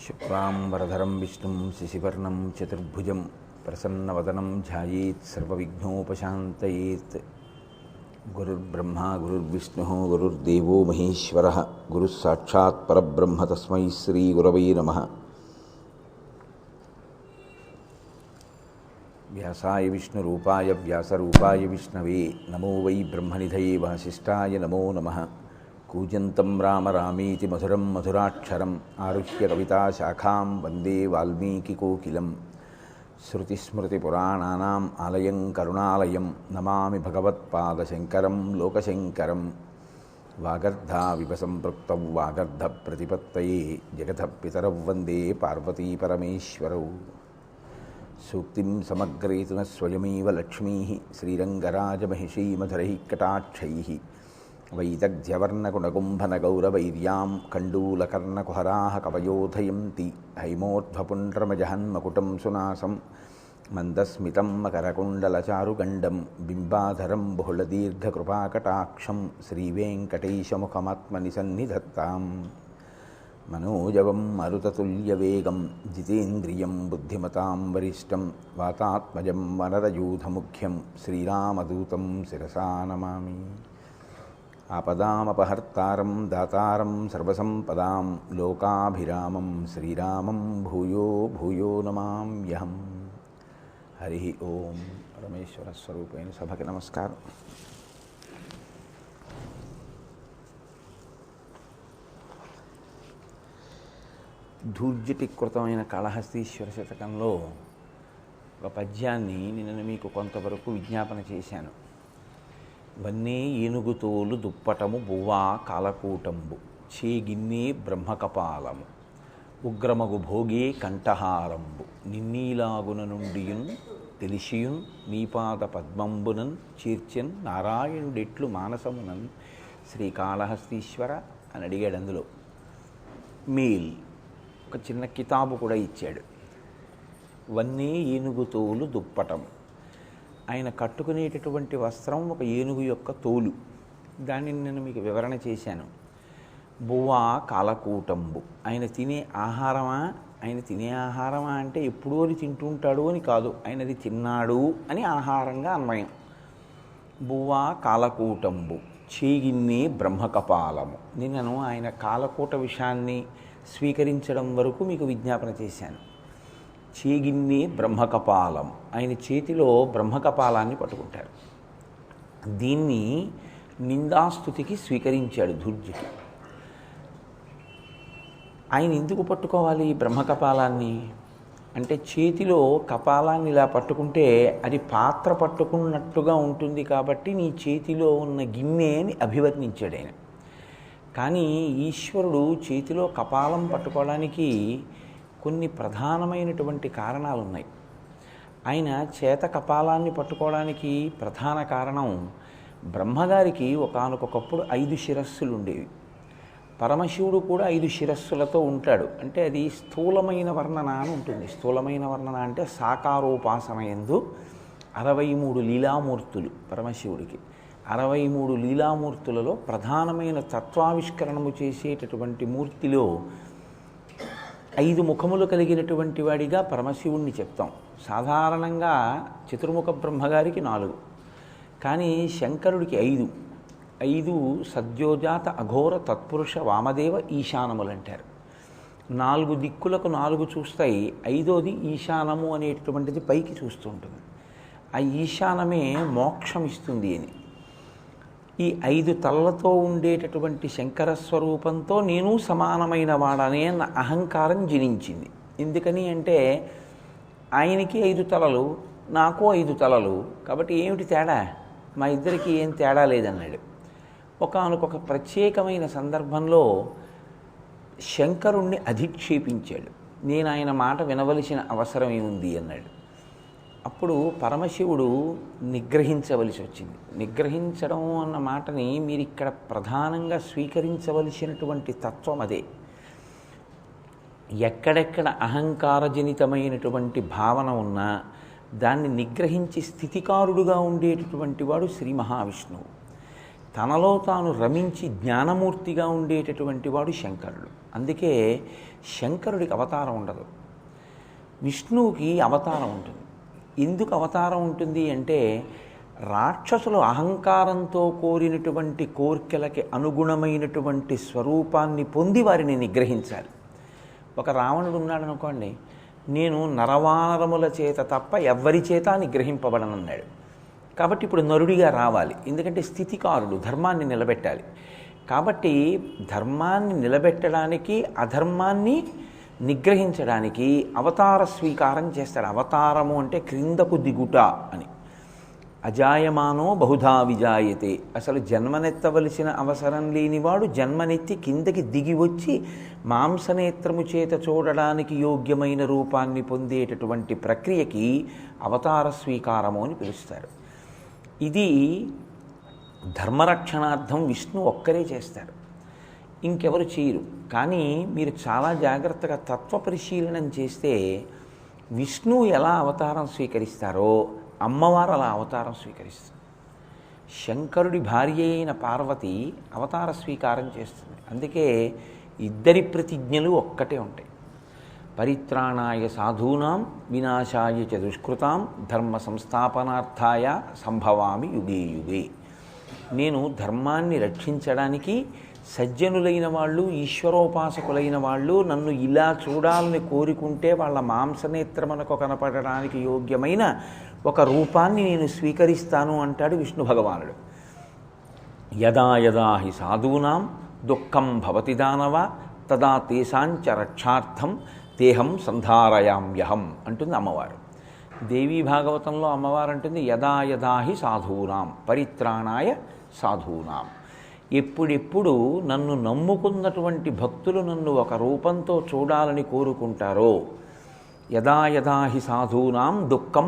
शुक्लांबरधरं विष्णुं शशिवर्णं चतुर्भुजं प्रसन्नवदनं ध्यायेत् सर्वविघ्नोपशान्तयेत्। गुरुर्ब्रह्मा गुरुर्विष्णुः गुरुर्देवो महेश्वरः गुरुः साक्षात् परब्रह्म तस्मै श्रीगुरवे नमः। व्यासाय विष्णुरूपाय व्यासरूपाय विष्णवे नमो वै ब्रह्मनिधये वासिष्ठाय नमो नमः। कूजन्तं राम रामेति मधुरं मधुराक्षरम् आरुह्य कविताशाखां वन्दे वाल्मीकिकोकिलं। श्रुतिस्मृतिपुराणानाम् आलयं करुणालयं नमामि भगवत्पादशङ्करं लोकशङ्करं। वागर्धाविव सम्पृक्तौ वागर्धप्रतिपत्तये जगतः पितरौ वन्दे पार्वतीपरमेश्वरौ। सूक्तिं समग्रेतु न स्वयमेव लक्ष्मीः श्रीरङ्गराजमहिषी मधुरैः कटाक्षैः। वैदग्ध्यवर्णकुणकुम्भनगौरवैर्यां कण्डूलकर्णकुहराः कवयोधयन्ति। हैमोर्ध्वपुण्ड्रमजहन्मकुटं सुनासं मन्दस्मितं मकरकुण्डलचारुगण्डं बिम्बाधरं बहुलदीर्घकृपाकटाक्षं श्रीवेङ्कटेशमुखमात्मनि सन्निधत्ताम्। मनोजवं मरुततुल्यवेगं जितेन्द्रियं बुद्धिमतां वरिष्ठं वातात्मजं वनरयूथमुख्यं श्रीरामदूतं शिरसा नमामि। आपदामपहर्तारं दातारं सर्वसम्पदां लोकाभिरामं श्रीरामं भूयो भूयो नमाम्यहम्। हरि ओं। परमेश्वर स्वरूपेण सभకి नमस्कार। ధూర్జటికృతమైన కాళహస్తీశ్వర శతకంలో ఒక పద్యాన్ని నిన్న మీకు కొంతవరకు విజ్ఞాపన చేశాను. వన్నే ఏనుగుతోలు దుప్పటము బువ్వా కాలకూటంబు చేగిన్నే బ్రహ్మకపాలము ఉగ్రమగు భోగే కంఠహారంబు నిన్నీలాగున నుండియున్ తెలిసియున్ నీపాద పద్మంబునన్ చీర్చన్ నారాయణుడెట్లు మానసమునన్ శ్రీకాళహస్తీశ్వర అని అడిగాడు. అందులో మేల్ ఒక చిన్న కితాబు కూడా ఇచ్చాడు. వన్నే ఏనుగు తోలు దుప్పటం, ఆయన కట్టుకునేటటువంటి వస్త్రం ఒక ఏనుగు యొక్క తోలు. దానిని నేను మీకు వివరణ చేశాను. బువ్వా కాలకూటంబు, ఆయన తినే ఆహారమా, ఆయన తినే ఆహారమా అంటే ఎప్పుడూ అది తింటుంటాడు అని కాదు, ఆయనది తిన్నాడు అని ఆహారంగా అన్వయం. బువ్వా కాలకూటంబు చేగిన్నే బ్రహ్మకపాలము. నిన్నను ఆయన కాలకూట విషయాన్ని స్వీకరించడం వరకు మీకు విజ్ఞాపన చేశాను. చేగిన్నే బ్రహ్మకపాలం, ఆయన చేతిలో బ్రహ్మకపాలాన్ని పట్టుకుంటారు. దీన్ని నిందాస్తుతికి స్వీకరించాడు ధూర్జటి. ఆయన ఎందుకు పట్టుకోవాలి బ్రహ్మకపాలాన్ని అంటే, చేతిలో కపాలాన్ని ఇలా పట్టుకుంటే అది పాత్ర పట్టుకున్నట్టుగా ఉంటుంది కాబట్టి నీ చేతిలో ఉన్న గిన్నె అని అభివర్ణించాడు ఆయన. కానీ ఈశ్వరుడు చేతిలో కపాలం పట్టుకోవడానికి కొన్ని ప్రధానమైనటువంటి కారణాలు ఉన్నాయి. ఆయన చేత కపాలాన్ని పట్టుకోవడానికి ప్రధాన కారణం, బ్రహ్మగారికి ఒకానొకప్పుడు 5 శిరస్సులు ఉండేవి. పరమశివుడు కూడా 5 శిరస్సులతో ఉంటాడు. అంటే అది స్థూలమైన వర్ణన అని ఉంటుంది. స్థూలమైన వర్ణన అంటే సాకారోపాసన యందు 63 లీలామూర్తులు పరమశివుడికి. 63 లీలామూర్తులలో ప్రధానమైన తత్వావిష్కరణము చేసేటటువంటి మూర్తిలో 5 ముఖములు కలిగినటువంటి వాడిగా పరమశివుణ్ణి చెప్తాం. సాధారణంగా చతుర్ముఖ బ్రహ్మగారికి 4, కానీ శంకరుడికి 5 సద్యోజాత అఘోర తత్పురుష వామదేవ ఈశానములు అంటారు. 4 దిక్కులకు 4 చూస్తాయి. 5వది ఈశానము అనేటటువంటిది పైకి చూస్తుంటుంది. ఆ ఈశానమే మోక్షం ఇస్తుంది అని. ఈ 5 తలలతో ఉండేటటువంటి శంకర స్వరూపంతో నేను సమానమైన వాడనే అన్న అహంకారం జనించింది. ఎందుకని అంటే, ఆయనకి 5 తలలు, నాకు 5 తలలు, కాబట్టి ఏమిటి తేడా, మా ఇద్దరికి ఏం తేడా లేదన్నాడు. ఒకానొక ప్రత్యేకమైన సందర్భంలో శంకరుణ్ణి అధిక్షేపించాడు. నేను ఆయన మాట వినవలసిన అవసరం ఏముంది అన్నాడు. అప్పుడు పరమశివుడు నిగ్రహించవలసి వచ్చింది. నిగ్రహించడం అన్న మాటని మీరు ఇక్కడ ప్రధానంగా స్వీకరించవలసినటువంటి తత్వం అదే. ఎక్కడెక్కడ అహంకారజనితమైనటువంటి భావన ఉన్నా దాన్ని నిగ్రహించి స్థితికారుడుగా ఉండేటటువంటి వాడు శ్రీ మహావిష్ణువు. తనలో తాను రమించి జ్ఞానమూర్తిగా ఉండేటటువంటి వాడు శంకరుడు. అందుకే శంకరుడికి అవతారం ఉండదు, విష్ణువుకి అవతారం ఉంటుంది. ఎందుకు అవతారం ఉంటుంది అంటే రాక్షసులు అహంకారంతో కోరినటువంటి కోర్కెలకి అనుగుణమైనటువంటి స్వరూపాన్ని పొంది వారిని నిగ్రహించాలి. ఒక రావణుడు ఉన్నాడు అనుకోండి, నేను నరవానరముల చేత తప్ప ఎవ్వరి చేత నిగ్రహింపబడనన్నాడు. కాబట్టి ఇప్పుడు నరుడిగా రావాలి, ఎందుకంటే స్థితికారుడు, ధర్మాన్ని నిలబెట్టాలి. కాబట్టి ధర్మాన్ని నిలబెట్టడానికి, అధర్మాన్ని నిగ్రహించడానికి అవతార స్వీకారం చేస్తాడు. అవతారము అంటే క్రిందకు దిగుట అని. అజాయమానో బహుధా విజాయతే. అసలు జన్మనెత్తవలసిన అవసరం లేనివాడు జన్మనెత్తి కిందకి దిగి వచ్చి మాంసనేత్రము చేత చూడడానికి యోగ్యమైన రూపాన్ని పొందేటటువంటి ప్రక్రియకి అవతార స్వీకారము అని పిలుస్తారు. ఇది ధర్మరక్షణార్థం విష్ణు ఒక్కరే చేస్తారు, ఇంకెవరు చేయరు. కానీ మీరు చాలా జాగ్రత్తగా తత్వ పరిశీలనం చేస్తే విష్ణువు ఎలా అవతారం స్వీకరిస్తారో అమ్మవారు అలా అవతారం స్వీకరిస్తారు. శంకరుడి భార్య అయిన పార్వతి అవతార స్వీకారం చేస్తుంది. అందుకే ఇద్దరి ప్రతిజ్ఞలు ఒక్కటే ఉంటాయి. పరిత్రాణాయ సాధూనాం వినాశాయ చ దుష్కృతాం ధర్మ సంస్థాపనార్థాయ సంభవామి యుగే యుగే. నేను ధర్మాన్ని రక్షించడానికి, సజ్జనులైన వాళ్ళు, ఈశ్వరోపాసకులైన వాళ్ళు నన్ను ఇలా చూడాలని కోరుకుంటే వాళ్ళ మాంసనేత్రమునకు కనపడడానికి యోగ్యమైన ఒక రూపాన్ని నేను స్వీకరిస్తాను అంటాడు విష్ణు భగవానుడు. యదా యదా హి సాధూనాం దుఃఖం భవతి దానవ తదా తేషాంచ రక్షార్థం దేహం సంధారయామ్యహం అంటుంది అమ్మవారు. దేవీ భాగవతంలో అమ్మవారు అంటుంది యదా యదా హి సాధూనాం పరిత్రాణాయ సాధూనాం. ఎప్పుడెప్పుడు నన్ను నమ్ముకున్నటువంటి భక్తులు నన్ను ఒక రూపంతో చూడాలని కోరుకుంటారో, యదా యదా హి సాధూనాం దుఃఖం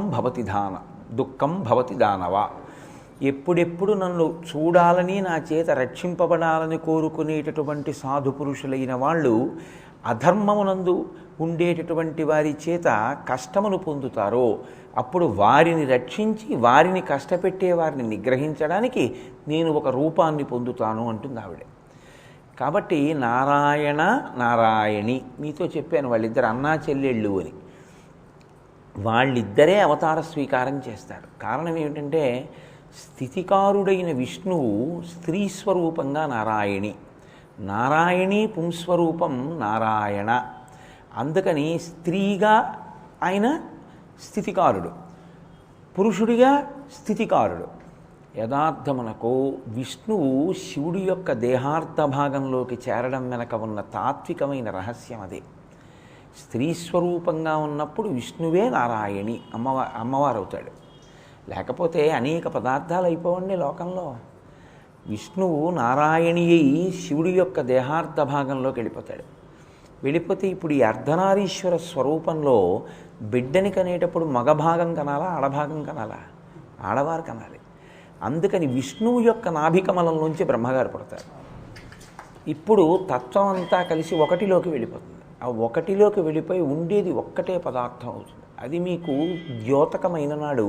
భవతి దానవ. ఎప్పుడెప్పుడు నన్ను చూడాలని, నా చేత రక్షింపబడాలని కోరుకునేటటువంటి సాధు పురుషులైన వాళ్ళు అధర్మమునందు ఉండేటటువంటి వారి చేత కష్టమును పొందుతారో, అప్పుడు వారిని రక్షించి వారిని కష్టపెట్టే వారిని నిగ్రహించడానికి నేను ఒక రూపాన్ని పొందుతాను అంటుంది ఆవిడ. కాబట్టి నారాయణ నారాయణి మీతో చెప్పాను, వాళ్ళిద్దరు అన్నా చెల్లెళ్ళు అని. వాళ్ళిద్దరే అవతార స్వీకారం చేస్తారు. కారణం ఏమిటంటే స్థితికారుడైన విష్ణువు స్త్రీ స్వరూపంగా నారాయణి, నారాయణి పుంస్వరూపం నారాయణ. అందుకని స్త్రీగా ఆయన స్థితికారుడు, పురుషుడిగా స్థితికారుడు. యథార్థమునకు విష్ణువు శివుడి యొక్క దేహార్థ భాగంలోకి చేరడం వెనక ఉన్న తాత్వికమైన రహస్యం అదే. స్త్రీ స్వరూపంగా ఉన్నప్పుడు విష్ణువే నారాయణి అమ్మవారు అవుతాడు. లేకపోతే అనేక పదార్థాలు అయిపోవండి లోకంలో. విష్ణువు నారాయణి అయి శివుడి యొక్క దేహార్థ భాగంలోకి వెళ్ళిపోతాడు. వెళ్ళిపోతే ఇప్పుడు ఈ అర్ధనారీశ్వర స్వరూపంలో బిడ్డని కనేటప్పుడు మగభాగం కనాలా, ఆడభాగం కనాలా? ఆడవారు కనాలి. అందుకని విష్ణువు యొక్క నాభికమలంలోంచి బ్రహ్మగారు పుడతారు. ఇప్పుడు తత్వం అంతా కలిసి ఒకటిలోకి వెళ్ళిపోతుంది. ఆ ఒకటిలోకి వెళ్ళిపోయి ఉండేది ఒక్కటే పదార్థం అవుతుంది. అది మీకు ద్యోతకమైన నాడు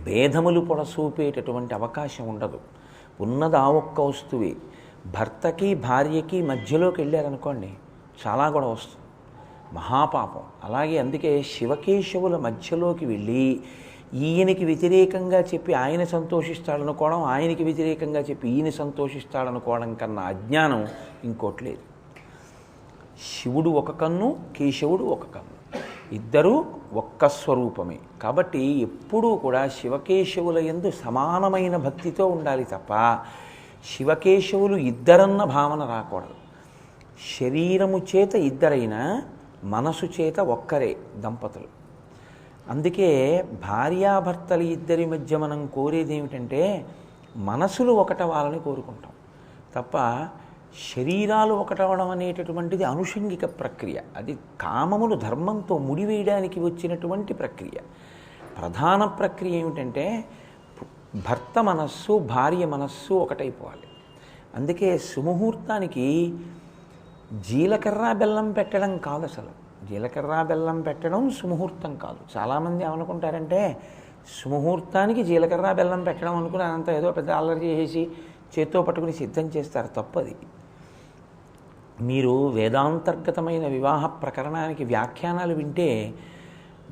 భేదములు పొడసూపేటటువంటి అవకాశం ఉండదు. ఉన్నది ఆ ఒక్క వస్తువే. భర్తకి భార్యకి మధ్యలోకి వెళ్ళారనుకోండి చాలా గొడవ వస్తుంది, మహాపాపం. అలాగే అందుకే శివకేశవుల మధ్యలోకి వెళ్ళి ఈయనకి వ్యతిరేకంగా చెప్పి ఆయన సంతోషిస్తాడనుకోవడం, ఆయనకి వ్యతిరేకంగా చెప్పి ఈయన సంతోషిస్తాడనుకోవడం కన్నా అజ్ఞానం ఇంకోటి లేదు. శివుడు ఒక కన్ను, కేశవుడు ఒక కన్ను, ఇద్దరూ ఒక్క స్వరూపమే. కాబట్టి ఎప్పుడూ కూడా శివకేశవుల యందు సమానమైన భక్తితో ఉండాలి తప్ప శివకేశవులు ఇద్దరన్న భావన రాకూడదు. శరీరము చేత ఇద్దరైనా మనసు చేత ఒక్కరే దంపతులు. అందుకే భార్యాభర్తల ఇద్దరి మధ్య మనం కోరేది ఏమిటంటే మనసులు ఒకటవాలని కోరుకుంటాం తప్ప శరీరాలు ఒకటవడం అనేటటువంటిది అనుషంగిక ప్రక్రియ. అది కామములు ధర్మంతో ముడివేయడానికి వచ్చినటువంటి ప్రక్రియ. ప్రధాన ప్రక్రియ ఏమిటంటే భర్త మనస్సు భార్య మనస్సు ఒకటైపోవాలి. అందుకే సుముహూర్తానికి జీలకర్ర బెల్లం పెట్టడం కాదు, అసలు జీలకర్ర బెల్లం పెట్టడం సుముహూర్తం కాదు. చాలామంది ఏమనుకుంటారంటే సుముహూర్తానికి జీలకర్ర బెల్లం పెట్టడం అనుకుని అంత ఏదో పెద్ద అల్లరి చేసేసి చేత్తో పట్టుకుని సిద్ధం చేస్తారు, తప్పది. మీరు వేదాంతర్గతమైన వివాహ ప్రకరణానికి వ్యాఖ్యానాలు వింటే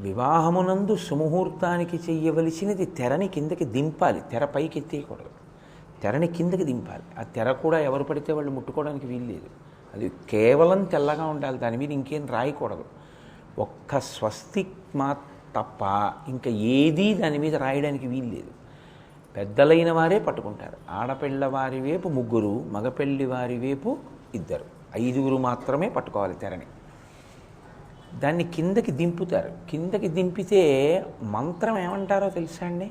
వివాహమునందు సుముహూర్తానికి చెయ్యవలసినది తెరని కిందకి దింపాలి, తెర పైకి ఎత్తేయకూడదు, తెరని కిందకి దింపాలి. ఆ తెర కూడా ఎవరు పడితే వాళ్ళు ముట్టుకోవడానికి వీల్లేదు, అది కేవలం తెల్లగా ఉండాలి, దాని మీద ఇంకేం రాయకూడదు. ఒక్క స్వస్తిక్ మా తప్ప ఇంకా ఏదీ దాని మీద రాయడానికి వీల్లేదు. పెద్దలైన వారే పట్టుకుంటారు. ఆడపిల్లవారి వైపు 3, మగపెళ్లి వారి వైపు 2, 5 మాత్రమే పట్టుకోవాలి తెరని. దాన్ని కిందకి దింపుతారు. కిందకి దింపితే మంత్రం ఏమంటారో తెలుసా అండి?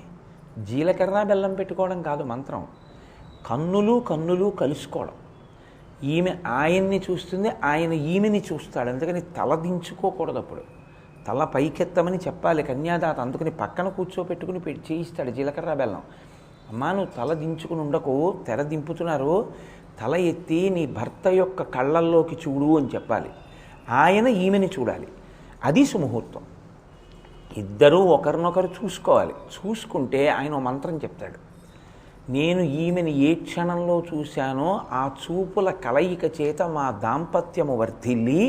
జీలకర్ర బెల్లం పెట్టుకోవడం కాదు మంత్రం, కన్నులు కన్నులు కలుసుకోవడం. ఈమె ఆయన్ని చూస్తుంది, ఆయన ఈమెని చూస్తాడు. అందుకని తల దించుకోకూడదు. అప్పుడు తల పైకెత్తమని చెప్పాలి కన్యాదాత. అందుకని పక్కన కూర్చోపెట్టుకుని చేయిస్తాడు జీలకర్ర బెల్లం. అమ్మా నువ్వు తల దించుకుని ఉండకు, తెర దింపుతున్నారు, తల ఎత్తి నీ భర్త యొక్క కళ్ళల్లోకి చూడు అని చెప్పాలి. ఆయన ఈమెని చూడాలి. అది సుముహూర్తం. ఇద్దరూ ఒకరినొకరు చూసుకోవాలి. చూసుకుంటే ఆయన ఓ మంత్రం చెప్తాడు. నేను ఈమెను ఏ క్షణంలో చూశానో ఆ చూపుల కలయిక చేత మా దాంపత్యము వర్ధిల్లి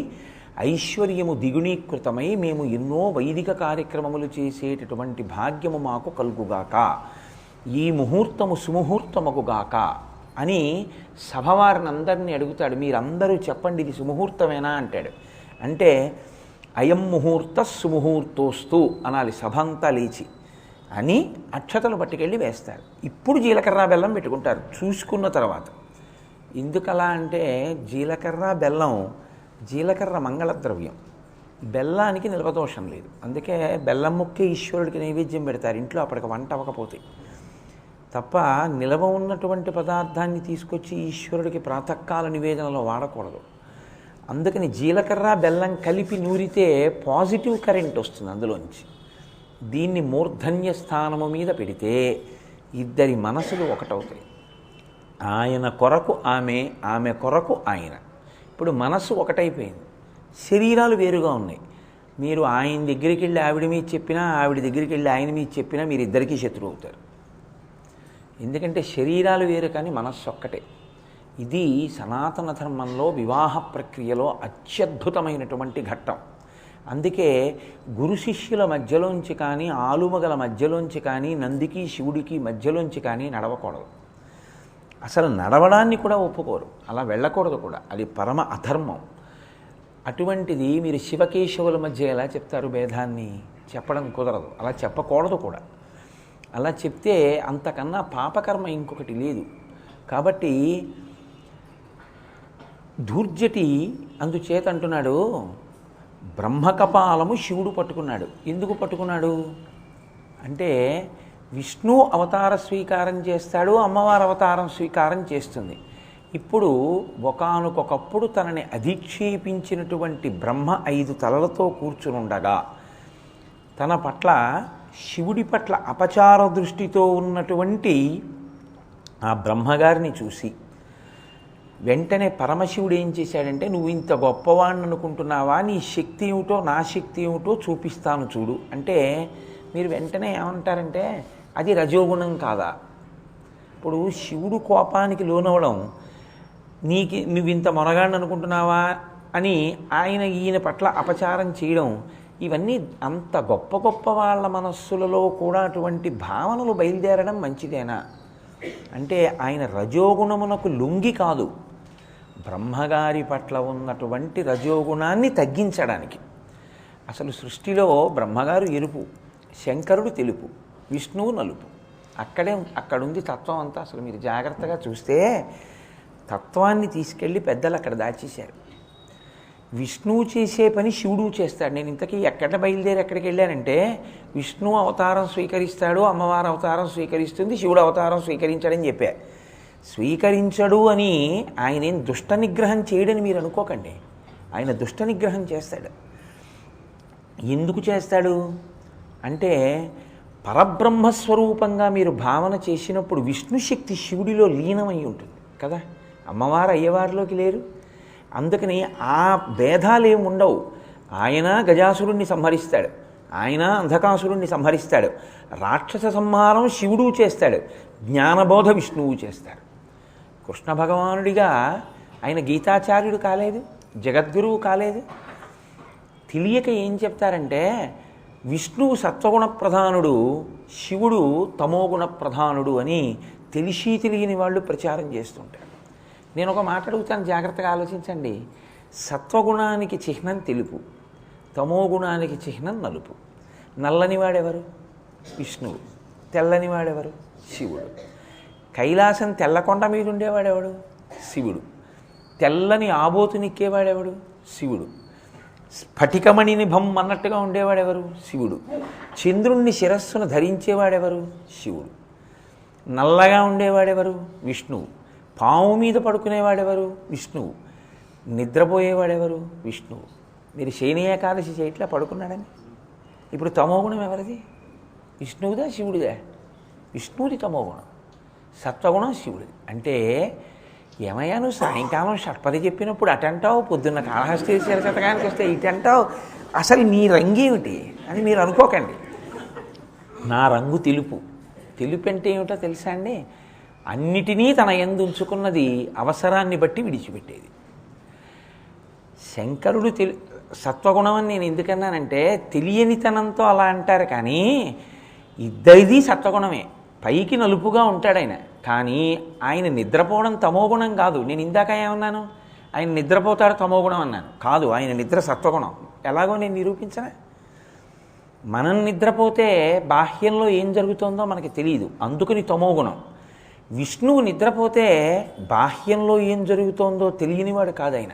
ఐశ్వర్యము దిగుణీకృతమై మేము ఎన్నో వైదిక కార్యక్రమములు చేసేటటువంటి భాగ్యము మాకు కలుగుగాక, ఈ ముహూర్తము సుముహూర్తమగుగాక అని సభవారిని అందరినీ అడుగుతాడు. మీరందరూ చెప్పండి ఇది సుముహూర్తమేనా అంటాడు. అంటే అయం ముహూర్త సుముహూర్తోస్తు అనాలి సభంతా లేచి అని అక్షతలు పట్టుకెళ్ళి వేస్తారు. ఇప్పుడు జీలకర్ర బెల్లం పెట్టుకుంటారు చూసుకున్న తర్వాత. ఎందుకలా అంటే జీలకర్ర మంగళద్రవ్యం, బెల్లానికి నిల్వదోషం లేదు. అందుకే బెల్లం ముక్కే ఈశ్వరుడికి నైవేద్యం పెడతారు ఇంట్లో అప్పటికి వంట అవ్వకపోతే తప్ప. నిలవ ఉన్నటువంటి పదార్థాన్ని తీసుకొచ్చి ఈశ్వరుడికి ప్రాతకాల నివేదనలో వాడకూడదు. అందుకని జీలకర్ర బెల్లం కలిపి నూరితే పాజిటివ్ కరెంట్ వస్తుంది అందులోంచి. దీన్ని మూర్ధన్య స్థానము మీద పెడితే ఇద్దరి మనసులు ఒకటవుతాయి. ఆయన కొరకు ఆమె, ఆమె కొరకు ఆయన. ఇప్పుడు మనస్సు ఒకటైపోయింది, శరీరాలు వేరుగా ఉన్నాయి. మీరు ఆయన దగ్గరికి వెళ్ళి ఆవిడ మీద చెప్పినా, ఆవిడ దగ్గరికి వెళ్ళి ఆయన మీద చెప్పినా మీరు ఇద్దరికీ శత్రువు అవుతారు. ఎందుకంటే శరీరాలు వేరు కానీ మనస్సు ఒక్కటే. ఇది సనాతన ధర్మంలో వివాహ ప్రక్రియలో అత్యద్భుతమైనటువంటి ఘట్టం. అందుకే గురు శిష్యుల మధ్యలోంచి కానీ, ఆలుమగల మధ్యలోంచి కానీ, నందికి శివుడికి మధ్యలోంచి కానీ నడవకూడదు. అసలు నడవడాన్ని కూడా ఒప్పుకోరు, అలా వెళ్ళకూడదు కూడా, అది పరమ అధర్మం. అటువంటిది మీరు శివకేశవుల మధ్య ఎలా చెప్తారు భేదాన్ని? చెప్పడం కుదరదు, అలా చెప్పకూడదు కూడా. అలా చెప్తే అంతకన్నా పాపకర్మ ఇంకొకటి లేదు. కాబట్టి ధూర్జటి అందుచేత అంటున్నాడు, బ్రహ్మకపాలము శివుడు పట్టుకున్నాడు. ఎందుకు పట్టుకున్నాడు అంటే విష్ణు అవతార స్వీకారం చేస్తాడు, అమ్మవారు అవతారం స్వీకారం చేస్తుంది. ఇప్పుడు ఒకానొకప్పుడు తనని అధిక్షేపించినటువంటి బ్రహ్మ 5 తలలతో కూర్చునుండగా తన పట్ల శివుడి పట్ల అపచార దృష్టితో ఉన్నటువంటి ఆ బ్రహ్మగారిని చూసి వెంటనే పరమశివుడు ఏం చేశాడంటే, నువ్వు ఇంత గొప్పవాడిని అనుకుంటున్నావా, నీ శక్తి ఏమిటో నా శక్తి ఏమిటో చూపిస్తాను చూడు అంటే మీరు వెంటనే ఏమంటారంటే అది రజోగుణం కాదా? ఇప్పుడు శివుడు కోపానికి లోనవడం, నువ్వు ఇంత మొనగాడిని అనుకుంటున్నావా అని ఈయన పట్ల అపచారం చేయడం, ఇవన్నీ అంత గొప్ప గొప్ప వాళ్ళ మనస్సులలో కూడా అటువంటి భావనలు బయలుదేరడం మంచిదేనా అంటే ఆయన రజోగుణమునకు లొంగి కాదు, బ్రహ్మగారి పట్ల ఉన్నటువంటి రజోగుణాన్ని తగ్గించడానికి. అసలు సృష్టిలో బ్రహ్మగారు ఎరుపు, శంకరుడు తెలుపు, విష్ణువు నలుపు. అక్కడుంది తత్వం అంతా. అసలు మీరు జాగ్రత్తగా చూస్తే తత్వాన్ని తీసుకెళ్ళి పెద్దలు అక్కడ దాచేశారు. విష్ణువు చేసే పని శివుడు చేస్తాడు. నేను ఇంతకీ బయలుదేరి ఎక్కడికి వెళ్ళానంటే విష్ణువు అవతారం స్వీకరిస్తాడు, అమ్మవారు అవతారం స్వీకరిస్తుంది, శివుడు అవతారం స్వీకరించాడని చెప్పా. స్వీకరించడు అని ఆయన ఏం దుష్ట నిగ్రహం చేయడని మీరు అనుకోకండి. ఆయన దుష్ట నిగ్రహం చేస్తాడు. ఎందుకు చేస్తాడు అంటే పరబ్రహ్మస్వరూపంగా మీరు భావన చేసినప్పుడు విష్ణు శక్తి శివుడిలో లీనమై ఉంటుంది కదా, అమ్మవారు అయ్యవారిలోకి లేరు. అందుకని ఆ భేదాలు ఏమి ఉండవు. ఆయన గజాసురుణ్ణి సంహరిస్తాడు, ఆయన అంధకాసురుణ్ణి సంహరిస్తాడు. రాక్షస సంహారం శివుడు చేస్తాడు, జ్ఞానబోధ విష్ణువు చేస్తాడు. కృష్ణ భగవానుడిగా ఆయన గీతాచార్యుడు కాలేదు, జగద్గురువు కాలేదు. తెలియక ఏం చెప్తారంటే విష్ణువు సత్వగుణ ప్రధానుడు, శివుడు తమోగుణ ప్రధానుడు అని తెలిసి తెలియని వాళ్ళు ప్రచారం చేస్తుంటారు. నేను ఒక మాట అడుగుతాను, జాగ్రత్తగా ఆలోచించండి. సత్వగుణానికి చిహ్నం తెలుపు, తమోగుణానికి చిహ్నం నలుపు. నల్లని వాడెవరు? విష్ణువు. తెల్లని వాడెవరు? శివుడు. కైలాసం తెల్లకొండ మీద ఉండేవాడెవడు? శివుడు. తెల్లని ఆబోతునిక్కేవాడెవడు? శివుడు. స్ఫటికమణిని భం అన్నట్టుగా ఉండేవాడెవరు? శివుడు. చంద్రుణ్ణి శిరస్సును ధరించేవాడెవరు? శివుడు. నల్లగా ఉండేవాడెవరు? విష్ణువు. పాము మీద పడుకునేవాడెవరు? విష్ణువు. నిద్రపోయేవాడెవరు? విష్ణువు. మీరు శయని ఏకాదశి చేయట్లా పడుకున్నాడని. ఇప్పుడు తమోగుణం ఎవరిది? విష్ణువుదా శివుడిదా? విష్ణువుది తమోగుణం, సత్వగుణం శివుడిది. అంటే ఏమయ్యా నువ్వు సాయంకాలం షట్పది చెప్పినప్పుడు అటంటావు, పొద్దున్న కాళహస్తీశ్వర శతకానికి వస్తే ఇటంటావు, అసలు నీ రంగేమిటి అని మీరు అనుకోకండి. నా రంగు తెలుపు. తెలుపు అంటే ఏమిటో తెలుసా అండి? అన్నిటినీ తన యందు ఉంచుకున్నది, అవసరాన్ని బట్టి విడిచిపెట్టేది. శంకరుడు సత్వగుణం అని నేను ఎందుకన్నానంటే తెలియనితనంతో అలా అంటారు, కానీ ఇద్దరిది సత్వగుణమే. పైకి నలుపుగా ఉంటాడు ఆయన, కానీ ఆయన నిద్రపోవడం తమోగుణం కాదు. నేను ఇందాక ఏమన్నాను? ఆయన నిద్రపోతాడు తమోగుణం అన్నాను. కాదు, ఆయన నిద్ర సత్వగుణం. ఎలాగో నేను నిరూపించనా? మనం నిద్రపోతే బాహ్యంలో ఏం జరుగుతుందో మనకి తెలియదు, అందుకని తమోగుణం. విష్ణువు నిద్రపోతే బాహ్యంలో ఏం జరుగుతోందో తెలియనివాడు కాదు ఆయన.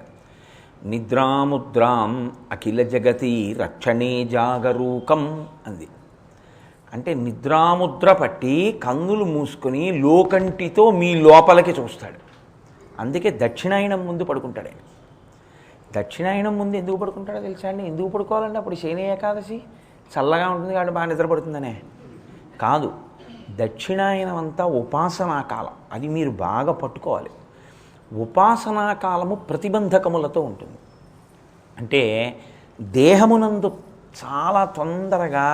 నిద్రాముద్రాం అఖిల జగతి రక్షణే జాగరూకం అంది. అంటే నిద్రాముద్ర పట్టి కన్నులు మూసుకొని లోకంటితో మీ లోపలికి చూస్తాడు. అందుకే దక్షిణాయనం ముందు పడుకుంటాడు ఆయన. దక్షిణాయనం ముందు ఎందుకు పడుకుంటాడో తెలుసా అండి? ఎందుకు పడుకోవాలంటే అప్పుడు శయని ఏకాదశి చల్లగా ఉంటుంది కాబట్టి బాగా నిద్రపడుతుందనే కాదు. దక్షిణాయనం అంతా ఉపాసనా కాలం, అది మీరు బాగా పట్టుకోవాలి. ఉపాసనా కాలము ప్రతిబంధకములతో ఉంటుంది. అంటే దేహమునందు చాలా తొందరగా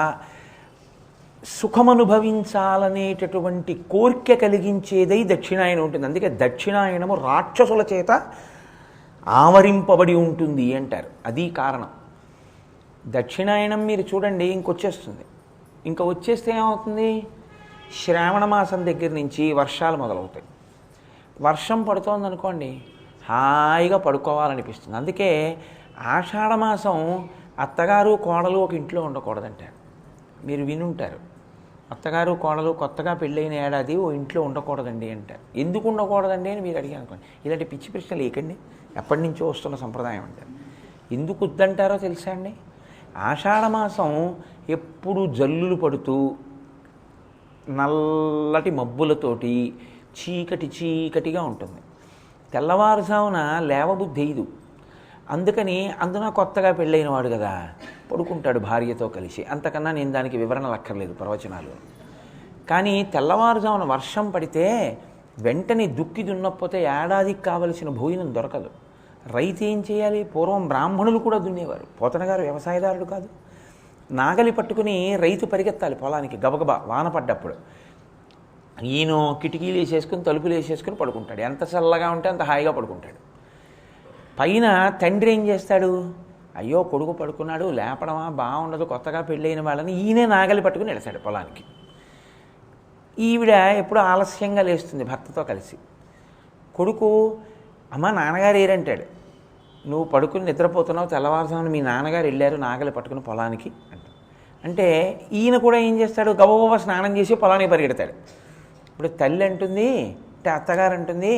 సుఖమనుభవించాలనేటటువంటి కోరిక కలిగించేదై దక్షిణాయనం ఉంటుంది. అందుకే దక్షిణాయనము రాక్షసుల చేత ఆవరింపబడి ఉంటుంది అంటారు. అది కారణం. దక్షిణాయనం మీరు చూడండి ఇంకొచ్చేస్తుంది. ఇంకా వచ్చేస్తే ఏమవుతుంది? శ్రావణ మాసం దగ్గర నుంచి వర్షాలు మొదలవుతాయి. వర్షం పడుతోందనుకోండి, హాయిగా పడుకోవాలనిపిస్తుంది. అందుకే ఆషాఢమాసం అత్తగారు కోడలు ఒక ఇంట్లో ఉండకూడదంటారు. మీరు వినుంటారు, అత్తగారు కోడలు కొత్తగా పెళ్ళైన ఏడాది ఓ ఇంట్లో ఉండకూడదండి అంటారు. ఎందుకు ఉండకూడదండి అని మీరు అడిగారు అనుకోండి, ఇలాంటి పిచ్చి ప్రశ్నలు లేకండి, ఎప్పటి నుంచో వస్తున్న సంప్రదాయం అంటారు. ఎందుకు వద్దంటారో తెలుసా అండి? ఆషాఢమాసం ఎప్పుడు జల్లులు పడుతూ నల్లటి మబ్బులతోటి చీకటిగా ఉంటుంది. తెల్లవారుజామున లేవబుద్ధి అయ్యదు. అందుకని అందున కొత్తగా పెళ్ళైన వాడు కదా పడుకుంటాడు భార్యతో కలిసి. అంతకన్నా నేను దానికి వివరణలు అక్కర్లేదు ప్రవచనాలు. కానీ తెల్లవారుజామున వర్షం పడితే వెంటనే దుక్కి దున్నకపోతే ఏడాదికి కావలసిన భోజనం దొరకదు. రైతు ఏం చేయాలి? పూర్వం బ్రాహ్మణులు కూడా దున్నేవారు. పోతన గారు వ్యవసాయదారుడు కాదు. నాగలి పట్టుకుని రైతు పరిగెత్తాలి పొలానికి గబగబా వాన పడ్డప్పుడు. ఈయన కిటికీలు వేసేసుకుని తలుపులు వేసేసుకుని పడుకుంటాడు. ఎంత చల్లగా ఉంటే అంత హాయిగా పడుకుంటాడు. పైన తండ్రి ఏం చేస్తాడు? అయ్యో కొడుకు పడుకున్నాడు, లేపడమా బాగుండదు, కొత్తగా పెళ్ళైన వాళ్ళని ఈయనే నాగలి పట్టుకుని వెళ్తాడు పొలానికి. ఈవిడ ఎప్పుడు ఆలస్యంగా లేస్తుంది భర్తతో కలిసి. కొడుకు అమ్మ నాన్నగారు ఏరంటాడు. నువ్వు పడుకుని నిద్రపోతున్నావు, తెల్లవారుజామున మీ నాన్నగారు వెళ్ళారు నాగలి పట్టుకుని పొలానికి అంటే ఈయన కూడా ఏం చేస్తాడు? గబగబా స్నానం చేసి పొలానికి పరిగెడతాడు. ఇప్పుడు తల్లి అంటుంది, అంటే అత్తగారు అంటుంది,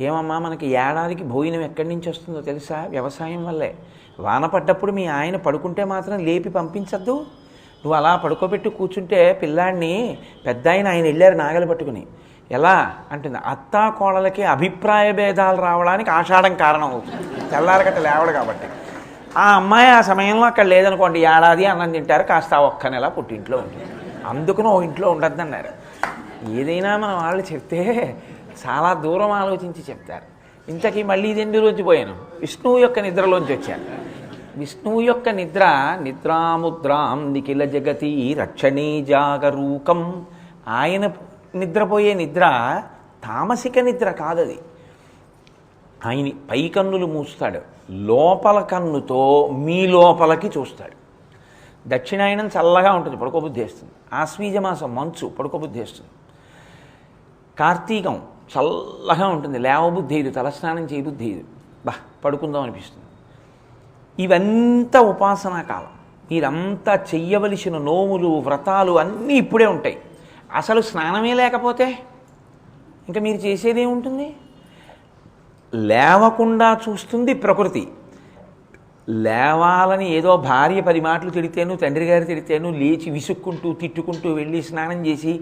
ఏమమ్మా మనకి ఏడాదికి భోజనం ఎక్కడి నుంచి వస్తుందో తెలుసా? వ్యవసాయం వల్లే. వాన పడ్డప్పుడు మీ ఆయన పడుకుంటే మాత్రం లేపి పంపించద్దు. నువ్వు అలా పడుకోబెట్టి కూర్చుంటే పిల్లాడిని పెద్ద ఆయన వెళ్ళారు నాగలి పట్టుకుని ఎలా అంటుంది. అత్తా కోడలకి అభిప్రాయ భేదాలు రావడానికి ఆషాఢం కారణం అవుతుంది. తెల్లారగట్ట లేవడు కాబట్టి. ఆ అమ్మాయి ఆ సమయంలో అక్కడ లేదనుకోండి, ఏడాది అన్నం తింటారు, కాస్త ఒక్క నెల పుట్టింట్లో ఉంటుంది. అందుకని ఓ ఇంట్లో ఉండద్దన్నారు. ఏదైనా మన వాళ్ళు చెప్తే చాలా దూరం ఆలోచించి చెప్తారు. ఇంతకీ మళ్ళీ ఇది ఎందులోంచి పోయాను? విష్ణువు యొక్క నిద్రలోంచి వచ్చాను. విష్ణువు యొక్క నిద్ర నిద్రాముద్రాం నిఖిల జగతి రక్షణీ జాగరూకం. ఆయన నిద్రపోయే నిద్ర తామసిక నిద్ర కాదది. ఆయన పై కన్నులు మూస్తాడు, లోపల కన్నుతో మీ లోపలికి చూస్తాడు. దక్షిణాయనం చల్లగా ఉంటుంది, పడుకోబుద్ధి వేస్తుంది. ఆశ్వీజమాసం మంచు, పడుకోబుద్ధి వేస్తుంది. కార్తీకం చల్లగా ఉంటుంది, లేవబుద్ధి ఇది, తలస్నానం చేయబుద్ధి ఇది, పడుకుందాం అనిపిస్తుంది. ఇవంతా ఉపాసనా కాలం. మీరంతా చెయ్యవలసిన నోములు వ్రతాలు అన్నీ ఇప్పుడే ఉంటాయి. అసలు స్నానమే లేకపోతే ఇంకా మీరు చేసేదే ఉంటుంది? లేవకుండా చూస్తుంది ప్రకృతి. లేవాలని ఏదో భార్య 10 మాటలు తిడితేను, తండ్రి గారు తిడితేను లేచి విసుక్కుంటూ తిట్టుకుంటూ వెళ్ళి స్నానం చేసి,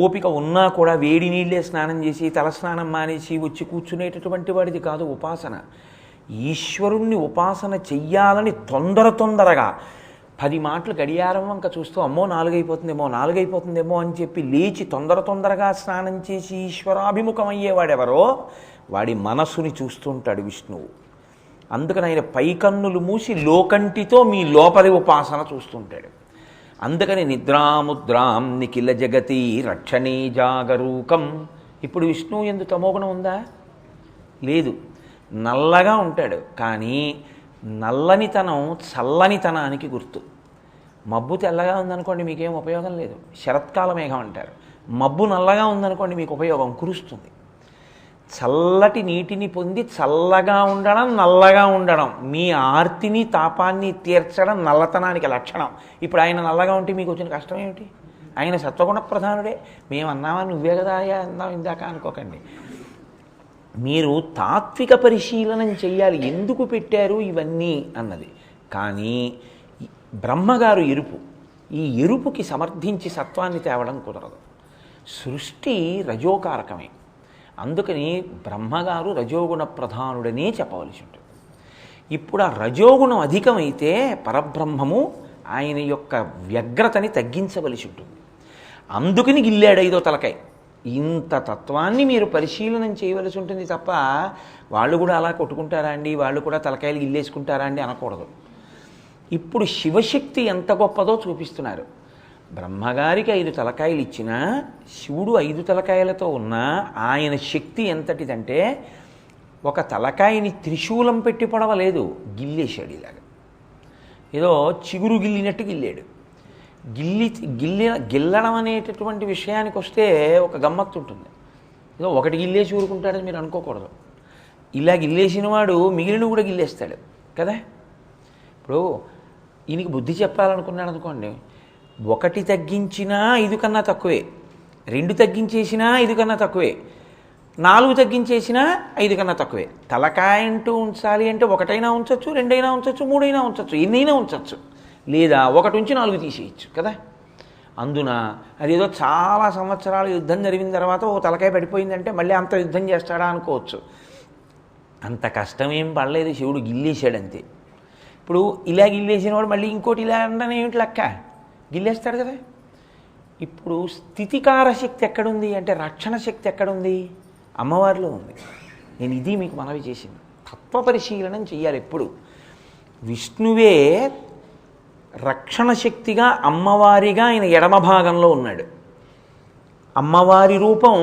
ఓపిక ఉన్నా కూడా వేడి నీళ్ళే స్నానం చేసి తలస్నానం మానేసి వచ్చి కూర్చునేటటువంటి వాడిది కాదు ఉపాసన. ఈశ్వరుణ్ణి ఉపాసన చెయ్యాలని తొందరగా 10 మాటలు గడియారం వంక చూస్తూ అమ్మో 4 అయిపోతుందేమో అని చెప్పి లేచి తొందరగా స్నానం చేసి ఈశ్వరాభిముఖం అయ్యేవాడెవరో వాడి మనస్సుని చూస్తుంటాడు విష్ణువు. అందుకని ఆయన పైకన్నులు మూసి లోకంటితో మీ లోపలి ఉపాసన చూస్తుంటాడు. అందుకని నిద్రాముద్రాం నిఖిల జగతి రక్షణీ జాగరూకం. ఇప్పుడు విష్ణువు ఎందు తమోగుణం ఉందా? లేదు. నల్లగా ఉంటాడు, కానీ నల్లనితనం చల్లనితనానికి గుర్తు. మబ్బు తెల్లగా ఉందనుకోండి మీకేం ఉపయోగం లేదు, శరత్కాల మేఘం అంటారు. మబ్బు నల్లగా ఉందనుకోండి మీకు ఉపయోగం, కురుస్తుంది. చల్లటి నీటిని పొంది చల్లగా ఉండడం, నల్లగా ఉండడం, మీ ఆర్తిని తాపాన్ని తీర్చడం నల్లతనానికి లక్షణం. ఇప్పుడు ఆయన నల్లగా ఉంటే మీకు వచ్చిన కష్టం ఏమిటి? ఆయన సత్వగుణ ప్రధానుడే. మేము అన్నామా నువ్వే కదా అన్నాం ఇందాక అనుకోకండి. మీరు తాత్విక పరిశీలనం చెయ్యాలి, ఎందుకు పెట్టారు ఇవన్నీ అన్నది. కానీ బ్రహ్మగారు ఎరుపు, ఈ ఎరుపుకి సమర్థించి సత్వాన్ని తేవడం కుదరదు. సృష్టి రజోకారకమే. అందుకని బ్రహ్మగారు రజోగుణ ప్రధానుడనే చెప్పవలసి ఉంటుంది. ఇప్పుడు ఆ రజోగుణం అధికమైతే పరబ్రహ్మము ఆయన యొక్క వ్యగ్రతని తగ్గించవలసి ఉంటుంది. అందుకని గిల్లాడు 5వ తలకాయ. ఇంత తత్వాన్ని మీరు పరిశీలనం చేయవలసి ఉంటుంది తప్ప వాళ్ళు కూడా అలా కొట్టుకుంటారా అండి, వాళ్ళు కూడా తలకాయలు గిల్లేసుకుంటారా అండి అనకూడదు. ఇప్పుడు శివశక్తి ఎంత గొప్పదో చూపిస్తున్నారు. బ్రహ్మగారికి 5 తలకాయలు ఇచ్చినా, శివుడు 5 తలకాయలతో ఉన్నా ఆయన శక్తి ఎంతటిదంటే ఒక తలకాయని త్రిశూలం పెట్టి పొడవలేదు, గిల్లేశాడు. ఇలాగ ఏదో చిగురు గిల్లినట్టు గిల్లాడు. గిల్లడం అనేటటువంటి విషయానికి వస్తే ఒక గమ్మత్తు ఉంటుంది. ఏదో ఒకటి గిల్లేసి ఊరుకుంటాడని మీరు అనుకోకూడదు. ఇలా గిల్లేసిన వాడు మిగిలిన కూడా గిల్లేస్తాడు కదా. ఇప్పుడు ఈయనకి బుద్ధి చెప్పాలనుకున్నాడు అనుకోండి, 1 తగ్గించినా 5 కన్నా తక్కువే, 2 తగ్గించేసినా 5 కన్నా తక్కువే, 4 తగ్గించేసినా 5 కన్నా తక్కువే. తలకాయ అంటూ ఉంచాలి అంటే 1 ఉంచవచ్చు, 2 ఉంచవచ్చు, 3 ఉంచవచ్చు, ఎన్నైనా ఉంచవచ్చు. లేదా 1 నుంచి 4 తీసేయచ్చు కదా. అందున అదేదో చాలా సంవత్సరాలు యుద్ధం జరిగిన తర్వాత ఓ తలకాయ పడిపోయిందంటే మళ్ళీ అంత యుద్ధం చేస్తాడా అనుకోవచ్చు. అంత కష్టమేం పడలేదు, శివుడు గిల్లేశాడంతే. ఇప్పుడు ఇలా గిల్లేసిన వాడు మళ్ళీ ఇంకోటి ఇలా అంటే ఏమిటి లెక్క, గిల్లేస్తాడు కదా. ఇప్పుడు స్థితికార శక్తి ఎక్కడుంది అంటే రక్షణ శక్తి ఎక్కడుంది? అమ్మవారిలో ఉంది. నేను ఇది మీకు మనవి చేసింది. తత్వ పరిశీలనం చెయ్యాలి ఎప్పుడు. విష్ణువే రక్షణ శక్తిగా అమ్మవారిగా ఆయన ఎడమ భాగంలో ఉన్నాడు. అమ్మవారి రూపం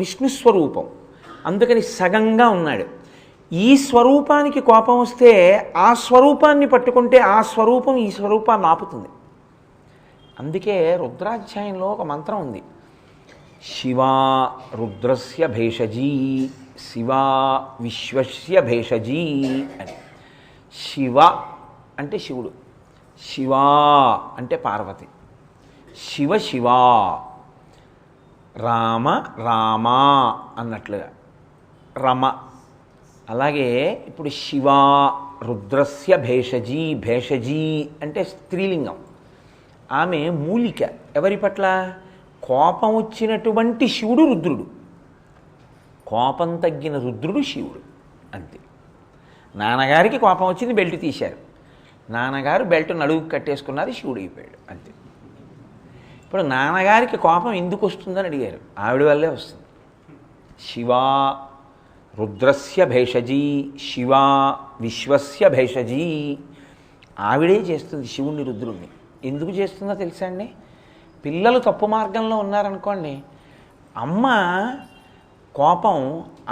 విష్ణుస్వరూపం, అందుకని సగంగా ఉన్నాడు. ఈ స్వరూపానికి కోపం వస్తే ఆ స్వరూపాన్ని పట్టుకుంటే ఆ స్వరూపం ఈ స్వరూపాన్ని ఆపుతుంది. అందుకే రుద్రాధ్యాయంలో ఒక మంత్రం ఉంది, శివా రుద్రస్య భేషజీ, శివా విశ్వస్య భేషజీ అని. శివ అంటే శివుడు, శివా అంటే పార్వతి, శివ శివా, రామ రామా అన్నట్లుగా రమ. అలాగే ఇప్పుడు శివా రుద్రస్య భేషజీ, భేషజీ అంటే స్త్రీలింగం. ఆమె మూలిక ఎవరి పట్ల? కోపం వచ్చినటువంటి శివుడు రుద్రుడు, కోపం తగ్గిన రుద్రుడు శివుడు, అంతే. నాన్నగారికి కోపం వచ్చింది, బెల్ట్ తీశారు, నాన్నగారు బెల్ట్ నడుగు కట్టేసుకున్నారు, శివుడు అయిపోయాడు, అంతే. ఇప్పుడు నాన్నగారికి కోపం ఎందుకు వస్తుందని అడిగారు, ఆవిడ వల్లే వస్తుంది. శివా రుద్రస్య భేషజీ, శివా విశ్వస్య భేషజీ. ఆవిడే చేస్తుంది శివుణ్ణి రుద్రుణ్ణి. ఎందుకు చేస్తుందో తెలుసా అండి? పిల్లలు తప్పు మార్గంలో ఉన్నారనుకోండి, అమ్మ కోపం,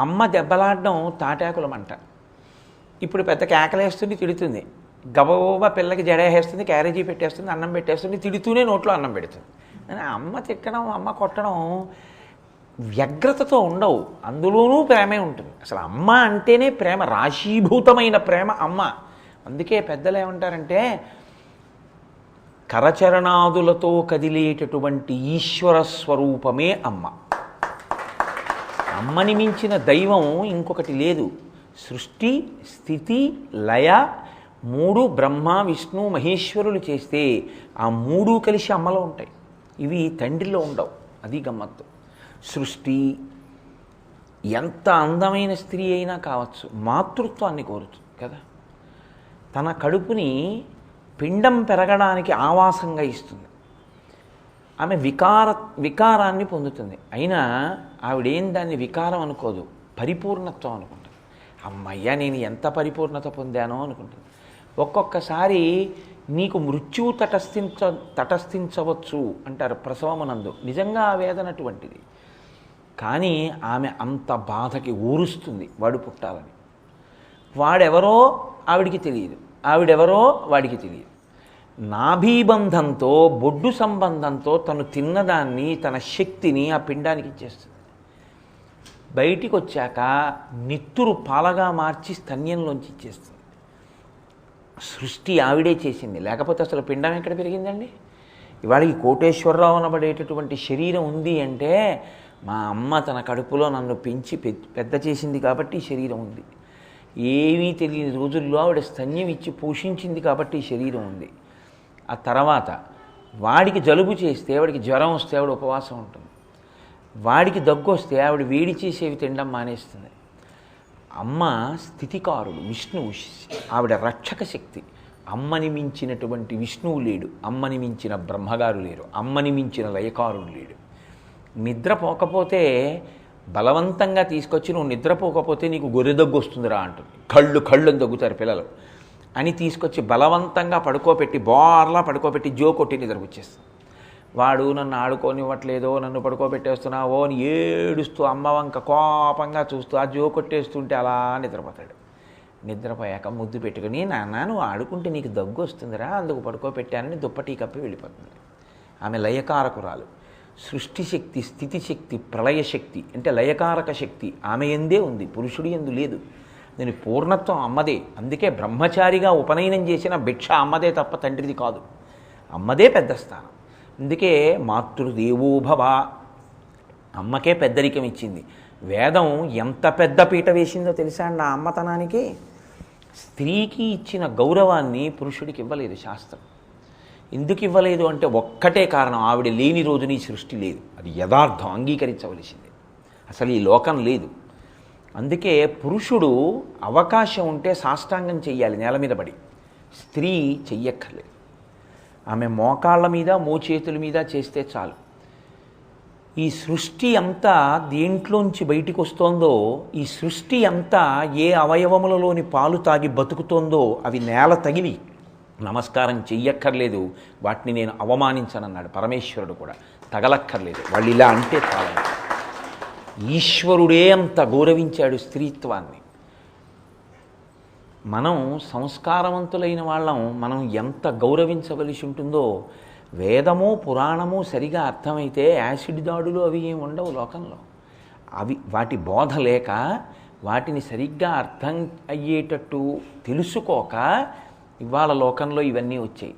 అమ్మ దెబ్బలాడడం తాటాకులమంట. ఇప్పుడు పెద్ద కేకలేస్తుంది, తిడుతుంది, గబగబా పిల్లకి జడేసేస్తుంది, క్యారేజీ పెట్టేస్తుంది, అన్నం పెట్టేస్తుంది, తిడుతూనే నోట్లో అన్నం పెడుతుంది. కానీ అమ్మ తిట్టడం, అమ్మ కొట్టడం వ్యగ్రతతో ఉండవు, అందులోనూ ప్రేమే ఉంటుంది. అసలు అమ్మ అంటేనే ప్రేమ, రాశీభూతమైన ప్రేమ అమ్మ. అందుకే పెద్దలు ఏమంటారంటే, కరచరణాదులతో కదిలేటటువంటి ఈశ్వర స్వరూపమే అమ్మ. అమ్మని మించిన దైవం ఇంకొకటి లేదు. సృష్టి, స్థితి, లయ మూడు బ్రహ్మ విష్ణు మహేశ్వరులు చేస్తే ఆ మూడు కలిసి అమ్మలో ఉంటాయి. ఇవి తండ్రిలో ఉండవు. అది గమ్మత్తు. సృష్టి ఎంత అందమైన స్త్రీ అయినా కావచ్చు, మాతృత్వాన్ని కోరుతుంది కదా. తన కడుపుని పిండం పెరగడానికి ఆవాసంగా ఇస్తుంది. ఆమె వికారాన్ని పొందుతుంది. అయినా ఆవిడేం దాన్ని వికారం అనుకోదు, పరిపూర్ణత్వం అనుకుంటుంది. అమ్మయ్య, నేను ఎంత పరిపూర్ణత పొందానో అనుకుంటుంది. ఒక్కొక్కసారి నీకు మృత్యువు తటస్థించవచ్చు అంటారు ప్రసవమునందు. నిజంగా ఆ వేదన అటువంటిది. కానీ ఆమె అంత బాధకి ఊరుస్తుంది వాడు పుట్టాలని. వాడెవరో ఆవిడికి తెలియదు, ఆవిడెవరో వాడికి తెలియదు. నాభీబంధంతో, బొడ్డు సంబంధంతో తను తిన్నదాన్ని, తన శక్తిని ఆ పిండానికి ఇచ్చేస్తుంది. బయటికి వచ్చాక నిత్తురు పాలగా మార్చి స్తన్యంలోంచి ఇచ్చేస్తుంది. సృష్టి ఆవిడే చేసింది, లేకపోతే అసలు పిండం ఎక్కడ పెరిగిందండి? ఇవాళ ఈ కోటేశ్వరరావు అనబడేటటువంటి శరీరం ఉంది అంటే మా అమ్మ తన కడుపులో నన్ను పెంచి పెద్ద చేసింది కాబట్టి శరీరం ఉంది. ఏమీ తెలియని రోజుల్లో ఆవిడ స్తన్యం ఇచ్చి పోషించింది కాబట్టి శరీరం ఉంది. ఆ తర్వాత వాడికి జలుబు చేస్తే, వాడికి జ్వరం వస్తే ఆవిడ ఉపవాసం ఉంటుంది. వాడికి దగ్గు వస్తే ఆవిడ వేడి చేసేవి తినడం మానేస్తుంది. అమ్మ స్థితికారుడు, విష్ణువు ఆవిడ రక్షక శక్తి. అమ్మని మించినటువంటి విష్ణువు లేడు, అమ్మని మించిన బ్రహ్మగారు లేరు, అమ్మని మించిన లయకారుడు లేడు. నిద్రపోకపోతే బలవంతంగా తీసుకొచ్చి, నువ్వు నిద్రపోకపోతే నీకు గొర్రె దగ్గు వస్తుందిరా అంటుంది. కళ్ళు అని దగ్గుతారు పిల్లలు అని తీసుకొచ్చి బలవంతంగా పడుకోబెట్టి, బోర్లా పడుకోబెట్టి జో కొట్టి నిద్రపుచ్చేస్తుంది. వాడు నన్ను ఆడుకోనివ్వట్లేదో, నన్ను పడుకోబెట్టేస్తున్నావో అని ఏడుస్తూ అమ్మ వంక కోపంగా చూస్తూ ఆ జో కొట్టేస్తుంటే అలా నిద్రపోతాడు. నిద్రపోయాక ముద్దు పెట్టుకుని, నాన్న నువ్వు ఆడుకుంటే నీకు దగ్గు వస్తుందిరా, అందుకు పడుకోబెట్టానని దుప్పటి కప్పి వెళ్ళిపోతుంది. ఆమె లయకారకురాలు. సృష్టి శక్తి, స్థితి శక్తి, ప్రళయ శక్తి అంటే లయకారక శక్తి ఆమె ఎందే ఉంది, పురుషుడి ఎందు లేదు. దీని పూర్ణత్వం అమ్మదే. అందుకే బ్రహ్మచారిగా ఉపనయనం చేసిన భిక్ష అమ్మదే తప్ప తండ్రిది కాదు. అమ్మదే పెద్ద స్థానం. అందుకే మాతృదేవోభవ, అమ్మకే పెద్దరికం ఇచ్చింది. వేదం ఎంత పెద్ద పీట వేసిందో తెలుసా అండి ఆ అమ్మతనానికి. స్త్రీకి ఇచ్చిన గౌరవాన్ని పురుషుడికి ఇవ్వలేదు శాస్త్రం. ఎందుకు ఇవ్వలేదు అంటే ఒక్కటే కారణం, ఆవిడ లేని రోజున ఈ సృష్టి లేదు. అది యథార్థం, అంగీకరించవలసింది. అసలు ఈ లోకం లేదు. అందుకే పురుషుడు అవకాశం ఉంటే సాష్టాంగం చెయ్యాలి నేల మీద పడి, స్త్రీ చెయ్యక్కర్లేదు. ఆమె మోకాళ్ళ మీద మోచేతుల మీద చేస్తే చాలు. ఈ సృష్టి అంతా దేంట్లోంచి బయటికి వస్తోందో, ఈ సృష్టి అంతా ఏ అవయవములలోని పాలు తాగి బతుకుతోందో అవి నేల తగిలి నమస్కారం చెయ్యక్కర్లేదు. వాటిని నేను అవమానించనన్నాడు పరమేశ్వరుడు కూడా. తగలక్కర్లేదు, వాళ్ళు ఇలా అంటే చాలు. ఈశ్వరుడే అంత గౌరవించాడు స్త్రీత్వాన్ని. మనం సంస్కారవంతులైన వాళ్ళం, మనం ఎంత గౌరవించవలసి ఉంటుందో. వేదము పురాణము సరిగా అర్థమైతే యాసిడ్ దాడులు అవి ఏమి ఉండవు లోకంలో. వాటి బోధ లేక, వాటిని సరిగ్గా అర్థం అయ్యేటట్టు తెలుసుకోక ఇవాళ లోకంలో ఇవన్నీ వచ్చాయి.